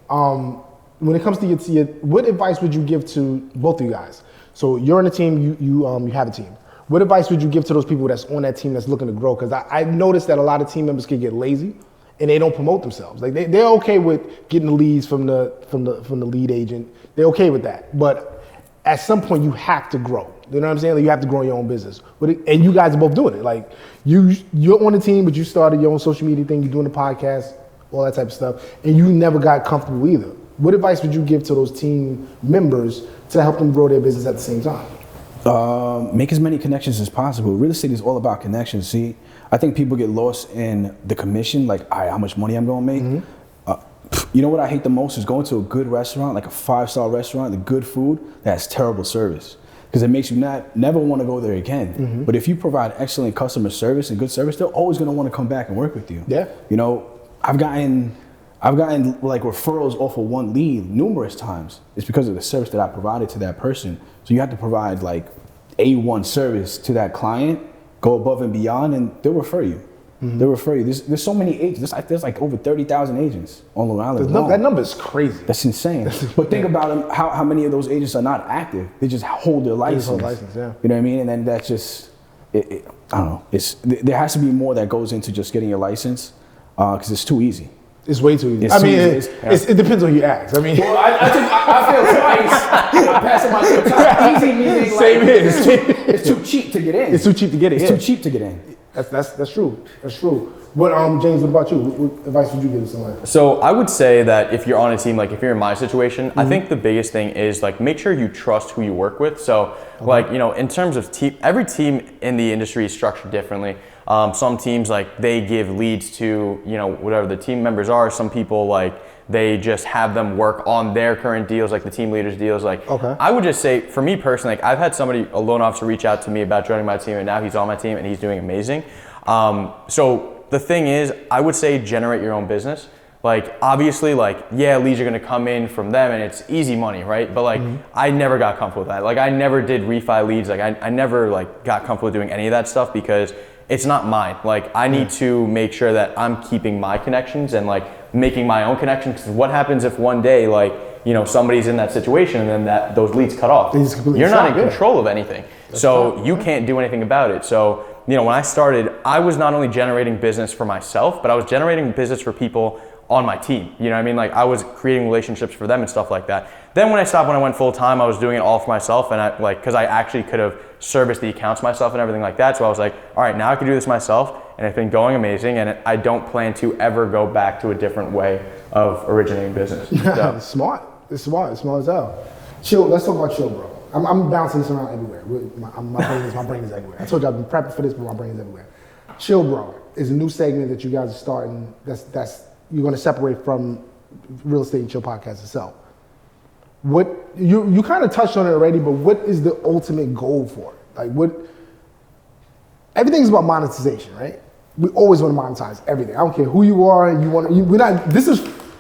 When it comes to your, what advice would you give to both of you guys? So you're on a team, you have a team. What advice would you give to those people that's on that team that's looking to grow? Because I've noticed that a lot of team members can get lazy and they don't promote themselves. Like they're okay with getting the leads from the lead agent. They're okay with that. But at some point you have to grow. You know what I'm saying? Like you have to grow your own business. And you guys are both doing it. Like you're on the team, but you started your own social media thing, you're doing the podcast, all that type of stuff, and you never got comfortable either. What advice would you give to those team members to help them grow their business at the same time? Make as many connections as possible. Real estate is all about connections. See, I think people get lost in the commission, like, all right, how much money I'm gonna make. You know what I hate the most is going to a good restaurant, like a 5-star restaurant, the good food that has terrible service. Because it makes you never want to go there again. But if you provide excellent customer service and good service, they're always gonna want to come back and work with you. Yeah. You know, I've gotten like referrals off of one lead numerous times. It's because of the service that I provided to that person. So you have to provide like A1 service to that client, go above and beyond, and they'll refer you. They'll refer you. There's so many agents. There's like over 30,000 agents on Long Island. That number is crazy. That's insane. But think about them, how many of those agents are not active? They just hold their license. Yeah. You know what I mean? And then that's just, I don't know. There has to be more that goes into just getting your license, because it's too easy. It's way too easy. It depends on who you ask. I mean, well, I feel twice. I'm passing myself twice. Easy meaning same like, here. It's too cheap to get in. It's too cheap to get in. It's too cheap to get in. That's true. That's true. But James, what about you? What advice would you give to somebody? So I would say that if you're on a team, like if you're in my situation, I think the biggest thing is like make sure you trust who you work with. So like, you know, in terms of team, every team in the industry is structured differently. Some teams like they give leads to, you know, whatever the team members are. Some people like they just have them work on their current deals, like the team leaders deals. Like I would just say for me personally, like I've had somebody, a loan officer, reach out to me about joining my team, and now he's on my team and he's doing amazing. So the thing is, I would say generate your own business. Like obviously, like yeah, leads are gonna come in from them and it's easy money, right? But like I never got comfortable with that. Like I never did refi leads. Like I never like got comfortable doing any of that stuff because it's not mine. Like I need to make sure that I'm keeping my connections and like making my own connections. Because what happens if one day like, you know, somebody's in that situation and then those leads cut off? You're not in control of anything. So you can't do anything about it. So, you know, when I started, I was not only generating business for myself, but I was generating business for people on my team. You know what I mean? Like I was creating relationships for them and stuff like that. Then when I went full time, I was doing it all for myself, and I like, cause I actually could have serviced the accounts myself and everything like that. So I was like, all right, now I can do this myself, and it's been going amazing, and I don't plan to ever go back to a different way of originating business. So. It's smart as hell. Chill, let's talk about chill, bro. I'm bouncing this around everywhere. My brain is everywhere. I told you I've been prepping for this, but my brain is everywhere. Chill, bro is a new segment that you guys are starting. That's you're going to separate from Real Estate and Chill podcast itself. What you kind of touched on it already, but what is the ultimate goal for it? Like everything's about monetization, right? We always want to monetize everything. I don't care who you are. We're not. This is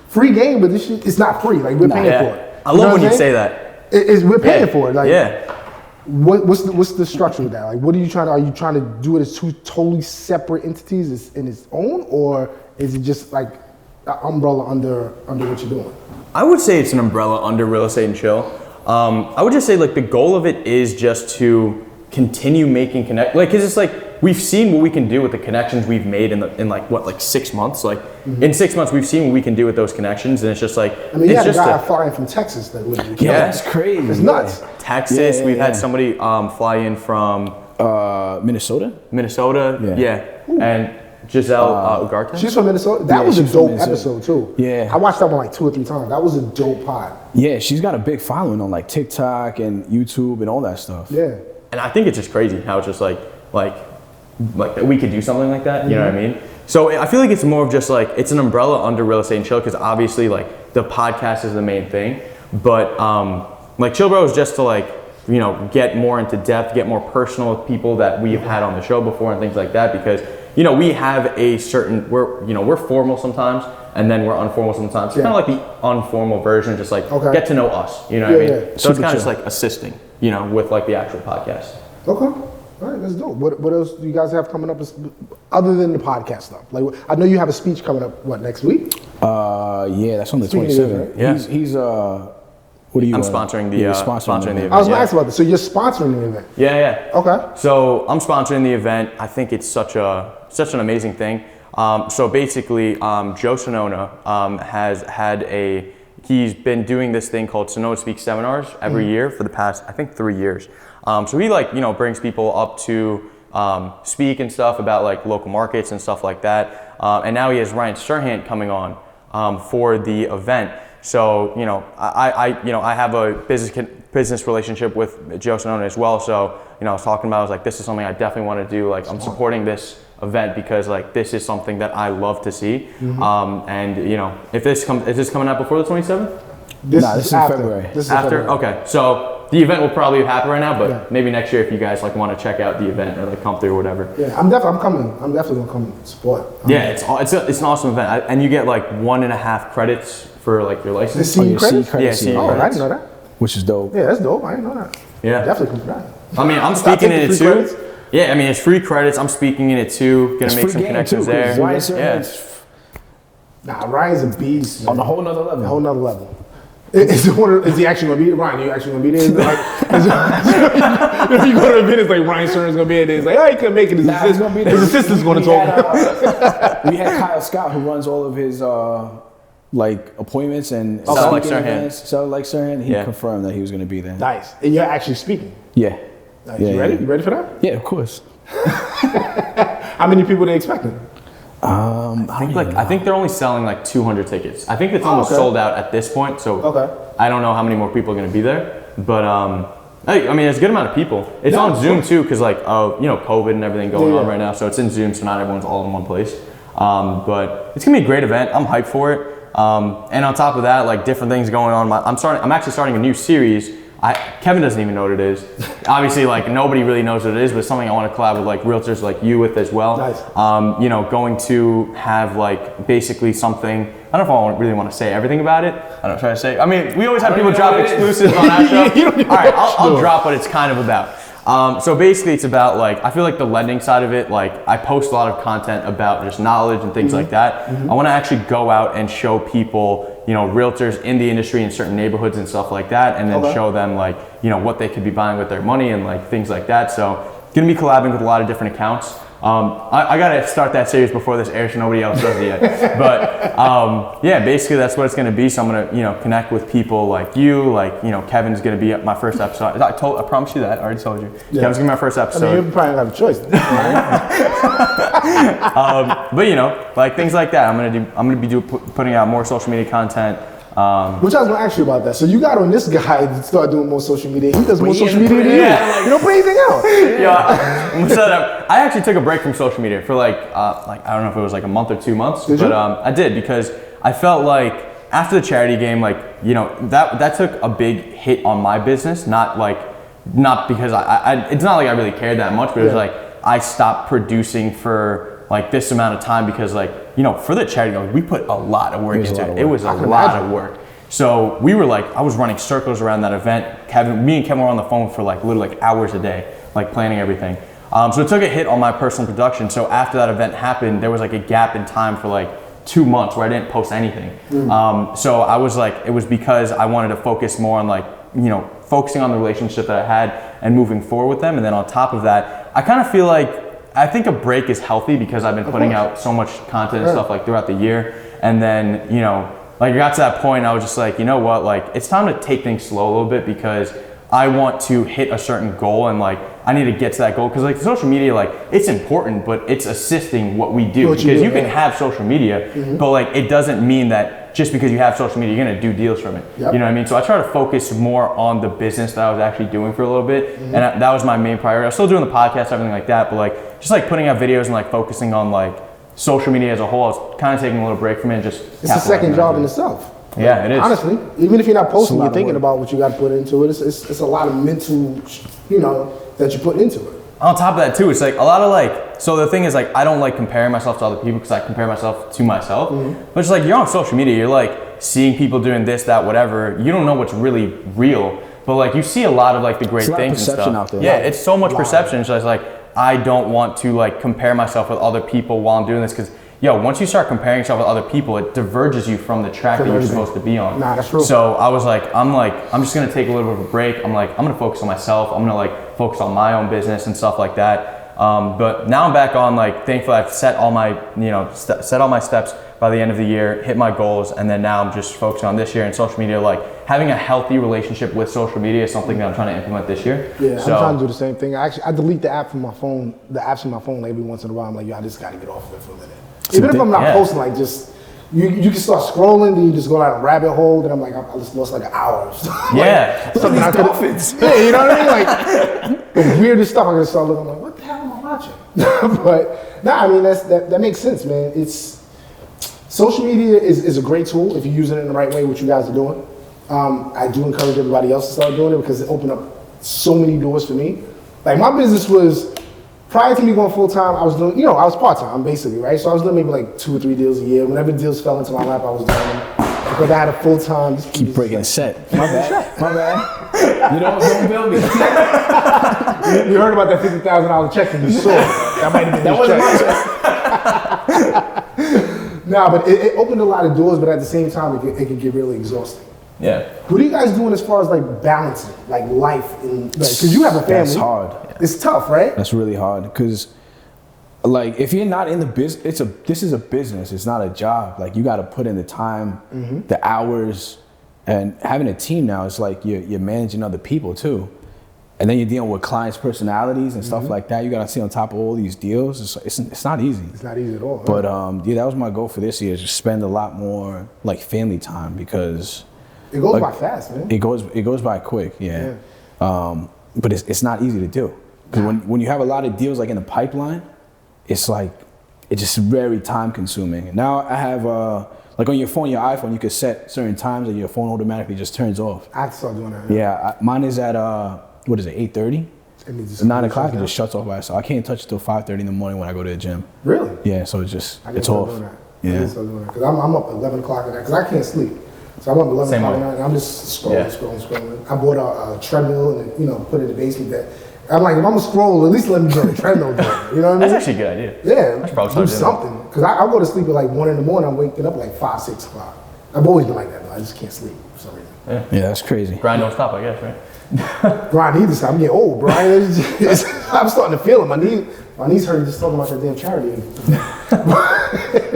free game, but this shit, it's not free. Like we're paying for it. I love when you say that. We're paying for it. Like, what's the structure of that? Like, what are you trying to do it as two totally separate entities in its own, or is it just like an umbrella under what you're doing? I would say it's an umbrella under Real Estate and Chill. I would just say like the goal of it is just to continue making cause it's like we've seen what we can do with the connections we've made in like 6 months. Like in 6 months we've seen what we can do with those connections, and it's just like I mean, you had a guy flying from Texas that would that's crazy. It's nuts. Texas, we've had somebody fly in from Minnesota, and Giselle Ugarte. She's from Minnesota. That was a dope episode too. Yeah, I watched that one like 2 or 3 times. That was a dope pod. Yeah, she's got a big following on like TikTok and YouTube and all that stuff. Yeah, and I think it's just crazy how it's just like we could do something like that. You know what I mean? So I feel like it's more of just like it's an umbrella under Real Estate and Chill, because obviously like the podcast is the main thing, but like Chill Bro is just to like, you know, get more into depth, get more personal with people that we've had on the show before and things like that, because you know, we have a certain, we're formal sometimes, and then we're informal sometimes. It's kind of like the informal version, just like get to know us, you know what I mean? So it's kind of just like assisting. with like the actual podcast. Okay. All right, that's dope. What else do you guys have coming up other than the podcast stuff? Like, I know you have a speech coming up, next week? Yeah, that's on the Speaking 27th. of, Yeah. He's what are you? I'm sponsoring the event. I was going to ask about this. So you're sponsoring the event? Yeah. Okay. So I'm sponsoring the event. I think it's such an amazing thing. So basically, Joe Sonona he's been doing this thing called Sonona Speaks seminars every year for the past, I think, 3 years. So he brings people up to speak and stuff about like local markets and stuff like that. And now he has Ryan Serhant coming on for the event. So I have a business relationship with Joe Sonona as well. So I was talking about, I was like, this is something I definitely want to do. Like, I'm supporting this event because like this is something that I love to see. And is this coming out before the 27th? This is after. February. This is After? February. Okay. So the event will probably happen right now, but maybe next year if you guys like want to check out the event or like come through or whatever. Yeah, I'm coming. I'm definitely gonna come support. Yeah, it's an awesome event, and you get like 1.5 credits for like your The license. C your credits? C credits. Yeah, C Oh, I credits. didn't know that. Which is dope. Yeah, that's dope. I didn't know that. Yeah. Definitely come for that. I mean, I'm Stop speaking in taking it free too. credits? Yeah, I mean, it's free credits. I'm speaking in it too. Gonna It's make free some game connections too, 'cause there. Ryan Serhant's Nah, Ryan's a beast. on a whole nother level. A whole nother level. Is he actually gonna be there? Ryan, you actually gonna be there? If you go to the event, it's like Ryan Serhant's gonna be there. It's like, oh, he couldn't make it. His, Nah, he's gonna be there. his assistant's gonna talk. We had Kyle Scott, who runs all of his appointments and Sound like speaking Serhant. events. So like Serhant, he Yeah. confirmed that he was going to be there. Nice. And you're actually speaking. Yeah. Nice. Yeah, You ready? yeah. You ready for that? Yeah, of course. How many people they expecting? I think they're only selling like 200 tickets. I think it's almost okay. sold out at this point. So Okay. I don't know how many more people are gonna be there, but I mean, it's a good amount of people. It's on Zoom too, because like COVID and everything going on right now. So it's in Zoom, so not everyone's all in one place. But it's gonna be a great event. I'm hyped for it. And on top of that, like different things going on. I'm actually starting a new series. Kevin doesn't even know what it is. Obviously, like nobody really knows what it is, but it's something I want to collab with like realtors like you with as well. Nice. Going to have like basically something. I don't know if I really want to say everything about it. I don't try to say. I mean, we always have people drop exclusives on our show. All right, I'll drop what it's kind of about. So basically, it's about like I feel like the lending side of it. Like I post a lot of content about just knowledge and things like that. I want to actually go out and show people, realtors in the industry in certain neighborhoods and stuff like that, and then show them like what they could be buying with their money and like things like that. So gonna be collabing with a lot of different accounts. I gotta start that series before this airs, so nobody else does it yet. But yeah, basically that's what it's gonna be. So I'm gonna connect with people like you, like Kevin's gonna be at my first episode. I promised you that. I already told you. Yeah. Kevin's gonna be my first episode. I mean, you probably don't have a choice. But like things like that. I'm gonna be putting out more social media content. Which I was gonna ask you about that. So you got on this guy to start doing more social media. He does more social media than you. You don't put anything out. Yeah, I actually took a break from social media for like I don't know if it was like a month or 2 months, Did you? I did because I felt like after the charity game, like that took a big hit on my business. Not because it's not like I really cared that much, but it was like I stopped producing for like this amount of time because for the charity game, we put a lot of work into it. It was a lot of work. So we were I was running circles around that event. Me and Kevin were on the phone for literally hours a day, planning everything. So it took a hit on my personal production. So after that event happened, there was a gap in time for 2 months where I didn't post anything. So I was it was because I wanted to focus more on focusing on the relationship that I had and moving forward with them. And then on top of that, I kind of feel I think a break is healthy because I've been putting out so much content and stuff throughout the year. And then, I got to that point, I was just you know what, it's time to take things slow a little bit because I want to hit a certain goal and I need to get to that goal. Because social media, it's important, but it's assisting what we do. Because you can have social media, but it doesn't mean that just because you have social media, you're gonna do deals from it. Yep. You know what I mean? So I try to focus more on the business that I was actually doing for a little bit. And that was my main priority. I was still doing the podcast, everything like that, but just putting out videos and focusing on social media as a whole. I was kind of taking a little break from it and just. It's a second job in itself. Yeah, it is. Honestly, even if you're not posting, you're of thinking work. about what you got to put into it. It's a lot of mental, that you put into it. On top of that too, it's a lot of so the thing is I don't comparing myself to other people because I compare myself to myself. But it's you're on social media, you're seeing people doing this, that, whatever. You don't know what's really real. But like you see a lot of like the great There's a lot of things and perception stuff. out there. Yeah, it's so much perception. It's just like I don't want to like compare myself with other people while I'm doing this because once you start comparing yourself with other people, it diverges you from the track that you're supposed to be on. Nah, that's true. So I was like, I'm just gonna take a little bit of a break. I'm gonna focus on myself. I'm gonna like focus on my own business and stuff like that. But now I'm back on like, thankfully I've set all my, set all my steps by the end of the year, hit my goals, and then now I'm just focusing on this year and social media. Like having a healthy relationship with social media is something that I'm trying to implement this year. Yeah, so, I'm trying to do the same thing. I delete the app from my phone, the apps from my phone every once in a while. I'm like, I just gotta get off of it for a minute. Even if I'm not posting, like just you can start scrolling, then you just go down a rabbit hole. Then I'm like, I just lost like an hour. Something I could've. Yeah, you know what I mean? Like the weirdest stuff. I gotta start looking. I'm like, what the hell am I watching? But I mean that makes sense, man. It's social media is a great tool if you're using it in the right way, which you guys are doing. I do encourage everybody else to start doing it because it opened up so many doors for me. Like my business was. Prior to me going full time, I was doing, I was part time basically, right? So I was doing maybe like 2 or 3 deals a year. Whenever deals fell into my lap, I was doing them. Because I had a full time. Keep breaking a set. My bad. My bad. You don't bill me. You heard about that $50,000 check that you saw. That might have been that wasn't my check. Nah, but it opened a lot of doors, but at the same time, it can get really exhausting. Yeah. What are you guys doing as far as like balancing, like life and because you have a family? That's hard. It's tough, right? That's really hard because, like, if you're not in the business, this is a business. It's not a job. Like, you got to put in the time, the hours, and having a team now. It's like you're managing other people too, and then you're dealing with clients' personalities and stuff like that. You got to stay on top of all these deals. It's not easy. It's not easy at all. But that was my goal for this year: is just spend a lot more like family time because. It goes by fast, man. It goes by quick, yeah. But it's not easy to do because when you have a lot of deals like in the pipeline, it's just very time consuming. And now I have like on your phone, your iPhone, you can set certain times and your phone automatically just turns off. I have to start doing that. Yeah, mine is at 8:30. 9 o'clock it just shuts off by itself. I can't touch it till 5:30 in the morning when I go to the gym. Really? Yeah, so it's off. Yeah. Because I'm up at 11 o'clock at night because I can't sleep. So I'm up 11 o'clock at night and I'm just scrolling. I bought a treadmill and put it in the basement. That I'm like, if I'm gonna scroll, at least let me do the treadmill. You know what I mean? That's actually a good idea. Yeah, do something. Because I go to sleep at like 1 in the morning. I'm waking up at like 5, 6 o'clock. I've always been like that, though. I just can't sleep for some reason. Yeah, that's crazy. Grind don't stop, I guess, right? Grind either side. I'm getting old, Brian. I'm starting to feel it. My knees hurt just talking about that damn charity.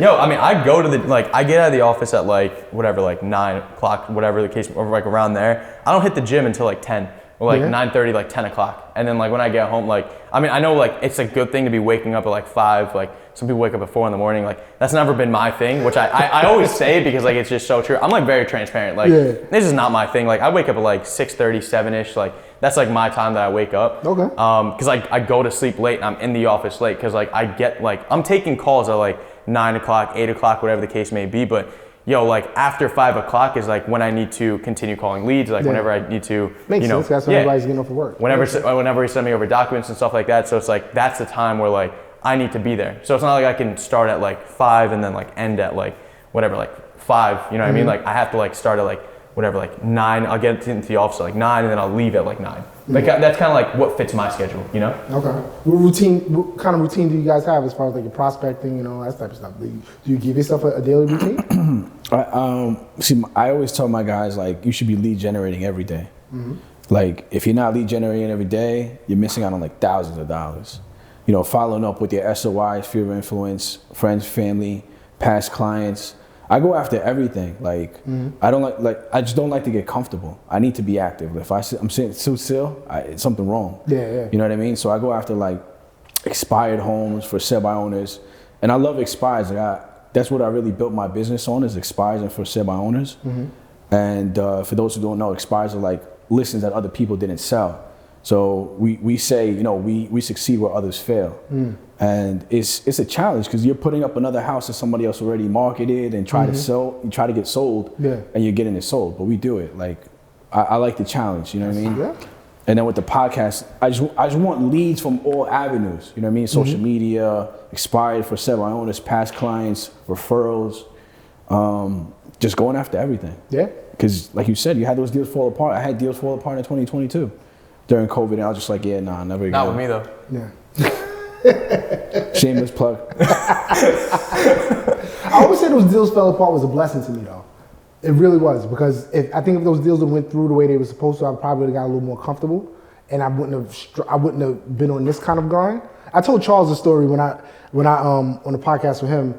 Yo, I mean, I go to I get out of the office at like 9 o'clock, whatever the case, or like around there. I don't hit the gym until like 10 or like 9:30, like 10 o'clock. And then like when I get home, I know like it's a good thing to be waking up at like 5, like some people wake up at 4 in the morning. Like that's never been my thing, which I always say because like it's just so true. I'm like very transparent. Like this is not my thing. Like I wake up at like 6:30, 7-ish. Like that's like my time that I wake up. Okay. Because like I go to sleep late and I'm in the office late because like I get like I'm taking calls at like 9 o'clock, 8 o'clock, whatever the case may be. But like after 5 o'clock is like when I need to continue calling leads, like whenever I need to, Makes sense. That's when everybody's getting off of work. Whenever he send me over documents and stuff like that. So it's like, that's the time where like I need to be there. So it's not like I can start at like 5 and then like end at like whatever, like 5, you know what I mean? Like I have to like start at like whatever, like 9, I'll get into the office at like 9 and then I'll leave at like 9. Like that's kind of like what fits my schedule, you know? Okay. What kind of routine do you guys have as far as like your prospecting and all that type of stuff? Do you give yourself a daily routine? I always tell my guys like you should be lead generating every day. Like if you're not lead generating every day, you're missing out on like thousands of dollars. Following up with your SOI, sphere of influence, friends, family, past clients. I go after everything. Like I just don't like to get comfortable. I need to be active. If I'm sitting too still, it's something wrong. Yeah. You know what I mean? So I go after like expired homes for sale by owners, and I love expires. That's what I really built my business on is expires and for sale by owners. And for those who don't know, expires are like listings that other people didn't sell. So we say, we succeed where others fail. And it's a challenge because you're putting up another house that somebody else already marketed and try to sell, you try to get sold and you're getting it sold, but we do it. Like, I like the challenge, you know what I mean? Yeah. And then with the podcast, I just want leads from all avenues, you know what I mean? Social media, expired for sale owners, past clients, referrals, just going after everything. Yeah. because like you said, you had those deals fall apart. I had deals fall apart in 2022 during COVID, and I was just like, yeah, nah, never again. Not with me though. Yeah. Shameless plug. I always say those deals fell apart was a blessing to me though. It really was, because I think if those deals went through the way they were supposed to, I probably would have got a little more comfortable, and I wouldn't have been on this kind of grind. I told Charles a story when I on the podcast with him.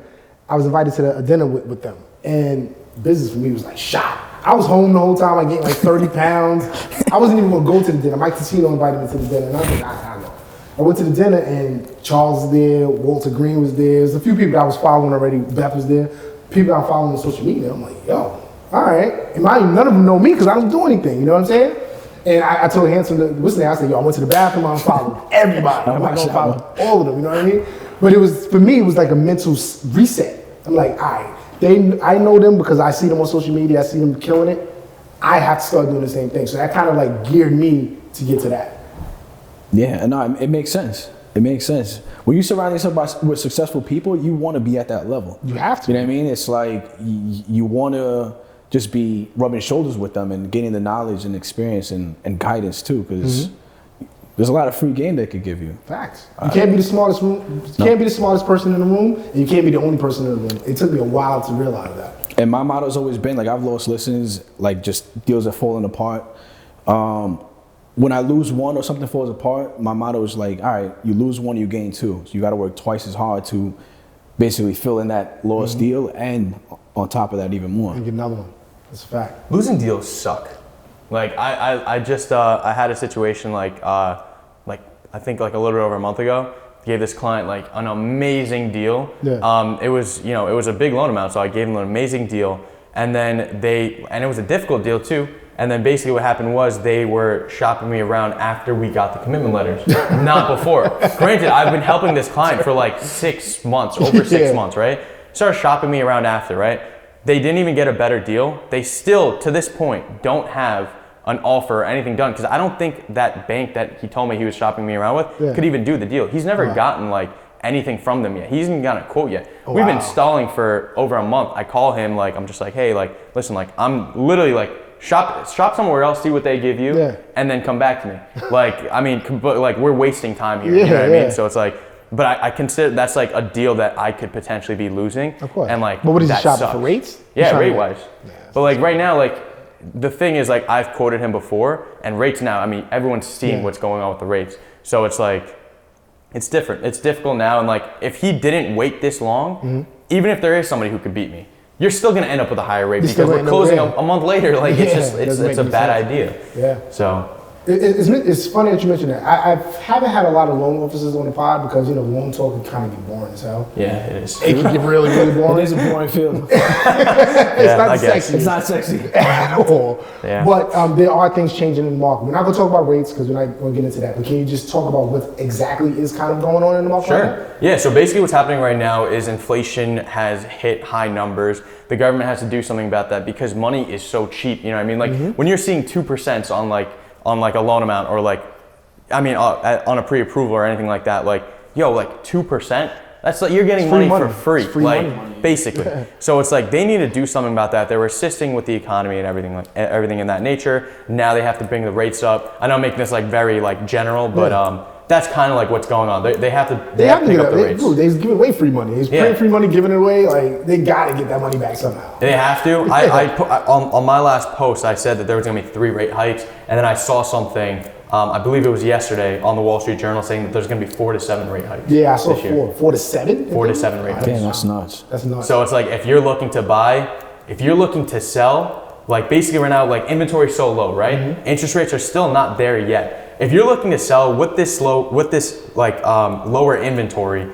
I was invited to a dinner with them, and business for me was like shot. I was home the whole time. I gained like 30 pounds. I wasn't even gonna go to the dinner. Mike Tino invited me to the dinner, and I was like, I know. I went to the dinner, and Charles was there, Walter Green was there. There's a few people that I was following already. Beth was there. People I'm following on social media. I'm like, yo, all right. And none of them know me because I don't do anything. You know what I'm saying? And I told Hanson, what's the name? I said, yo, I went to the bathroom. I'm following everybody. I'm not gonna follow all of them. You know what I mean? But for me, it was like a mental reset. I'm like, all right. I know them because I see them on social media. I see them killing it. I have to start doing the same thing. So that kind of like geared me to get to that. Yeah, no, it makes sense. It makes sense. When you surround yourself with successful people, you want to be at that level. You have to. You know what I mean? It's like you want to just be rubbing shoulders with them and getting the knowledge and experience and guidance too, because there's a lot of free game they could give you. Facts. You can't be the smartest can't be the smartest person in the room, and you can't be the only person in the room. It took me a while to realize that. And my motto's always been, like, I've lost listens, like just deals are falling apart. When I lose one or something falls apart, my motto is like, all right, you lose one, you gain two. So you got to work twice as hard to basically fill in that lost deal, and on top of that, even more. And get another one. That's a fact. Losing deals suck. Like I just I had a situation like I think like a little bit over a month ago. Gave this client like an amazing deal. Yeah. It was it was a big loan amount, so I gave them an amazing deal, and then it was a difficult deal too. And then basically what happened was they were shopping me around after we got the commitment letters, not before. Granted, I've been helping this client for like 6 months, over 6 months, right? Started shopping me around after, right? They didn't even get a better deal. They still, to this point, don't have an offer or anything done, because I don't think that bank that he told me he was shopping me around with could even do the deal. He's never gotten like anything from them yet. He hasn't gotten a quote yet. We've been stalling for over a month. I call him, like, I'm just like, hey, like, listen, like, I'm literally like, shop somewhere else, see what they give you, and then come back to me. Like, I mean, but like, we're wasting time here. You know what I mean? So it's like, but I consider that's like a deal that I could potentially be losing. Of course. And like, but what is he that shopping sucks. for, rates? Yeah, rate wise. But like right now, like the thing is, like, I've quoted him before, and rates now, I mean, everyone's seeing what's going on with the rates. So it's like, it's different. It's difficult now. And like, if he didn't wait this long, even if there is somebody who could beat me, you're still going to end up with a higher rate because we're closing a month later. Like, it's a bad idea. Yeah. So it's funny that you mentioned that. I haven't had a lot of loan officers on the pod because, loan talk can kind of get boring as hell. Yeah, it is. It can get really, really boring. It is a boring field. It's not sexy. It's not sexy at all. Yeah. But there are things changing in the market. We're not going to talk about rates because we're not going to get into that. But can you just talk about what exactly is kind of going on in the market? Sure. Yeah, so basically what's happening right now is inflation has hit high numbers. The government has to do something about that because money is so cheap. You know what I mean? Like when you're seeing 2% on like a loan amount, or like, I mean, on a pre-approval or anything like that, like, yo, like 2%, that's like, you're getting money for free, like money. Basically. So it's like, they need to do something about that. They were assisting with the economy and everything in that nature. Now they have to bring the rates up. I know I'm making this like very like general, but that's kind of like what's going on. They have to pick up the rates. They're giving away free money. They're paying free money, giving it away. Like, they got to get that money back somehow. They have to. I put, on my last post, I said that there was going to be 3 rate hikes, and then I saw something, I believe it was yesterday, on the Wall Street Journal saying that there's going to be 4 to 7 rate hikes. Yeah, I saw 4 to 7. 4 to 7 rate hikes. Damn, that's nuts. That's nuts. So it's like, if you're looking to buy, if you're looking to sell, like basically right now, like inventory is so low, right? Interest rates are still not there yet. If you're looking to sell with this lower inventory,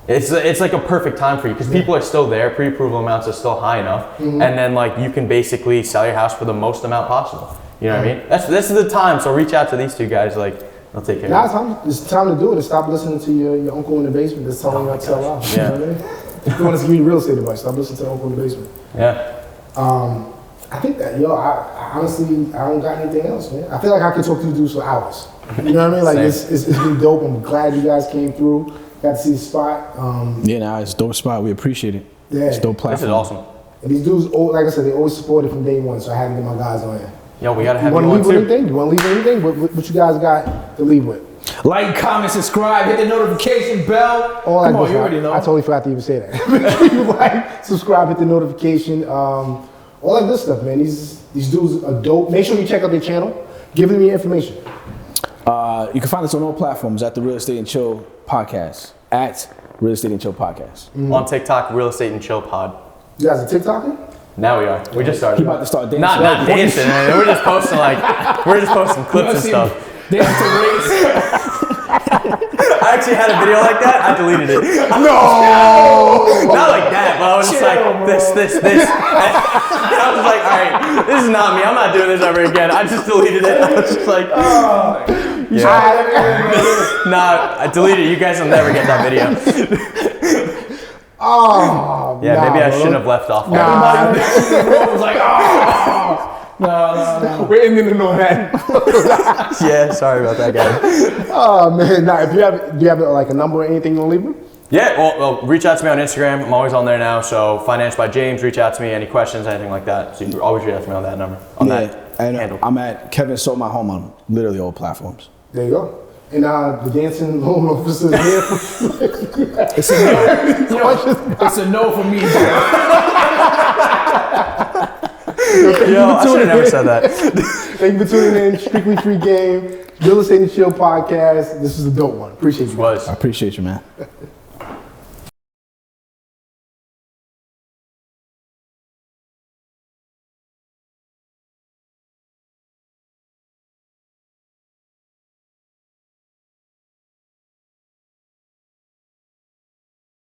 it's like a perfect time for you because people are still there, pre-approval amounts are still high enough, and then like you can basically sell your house for the most amount possible. You know what I mean? This is the time. So reach out to these 2 guys. Like, they'll take care of it. It's time to do it. Stop listening to your uncle in the basement that's telling you not to sell out. Yeah. You know what I mean? If you want to give you real estate advice, stop listening to the uncle in the basement. Yeah. I think that, I honestly, I don't got anything else, man. I feel like I could talk to you dudes for hours. You know what I mean? Like, it's been dope. I'm glad you guys came through. Got to see the spot. Yeah, nah, it's a dope spot. We appreciate it. Yeah. It's a dope platform. This is awesome. And these dudes, like I said, they always supported from day one, so I had to get my guys on here. Yo, we gotta have You you want to on leave with too. anything? You want to leave with anything? What you guys got to leave with? Like, comment, subscribe, hit the notification bell. All that Come on, good you stuff. already know. I totally forgot to even say that. Make sure you like, subscribe, hit the notification. All that good stuff, man. These dudes are dope. Make sure you check out their channel. Give them your information. You can find us on all platforms at the Real Estate and Chill Podcast. At Real Estate and Chill Podcast. On TikTok, Real Estate and Chill Pod. You guys are TikToking? Now we are. We just started. He about to start dancing. Not dancing. Man. We're just posting clips and stuff. Dance to race. I actually had a video like that. I deleted it. No! Not like that, but I was just like this. And I was like, all right, this is not me. I'm not doing this ever again. I just deleted it. I was just like, nah, I deleted it. You guys will never get that video. Yeah, maybe I shouldn't have left off. Everybody was like, oh. No. We're ending it on that. Yeah, sorry about that, guys. Oh, man. Nah, do you have like a number or anything you want to leave with? Yeah, well, reach out to me on Instagram. I'm always on there now. So, Finance by James. Reach out to me. Any questions, anything like that. So you can always reach out to me on that number, on that handle. I'm at Kevin Sold My Home on literally all platforms. There you go. And the dancing loan officer is here. It's a no. It's a no for me. Yo, I should have never said that. Thank you for tuning in. Strictly Free Game. Real Estate and Chill Podcast. This is a dope one. Appreciate you. Was. I appreciate you, man.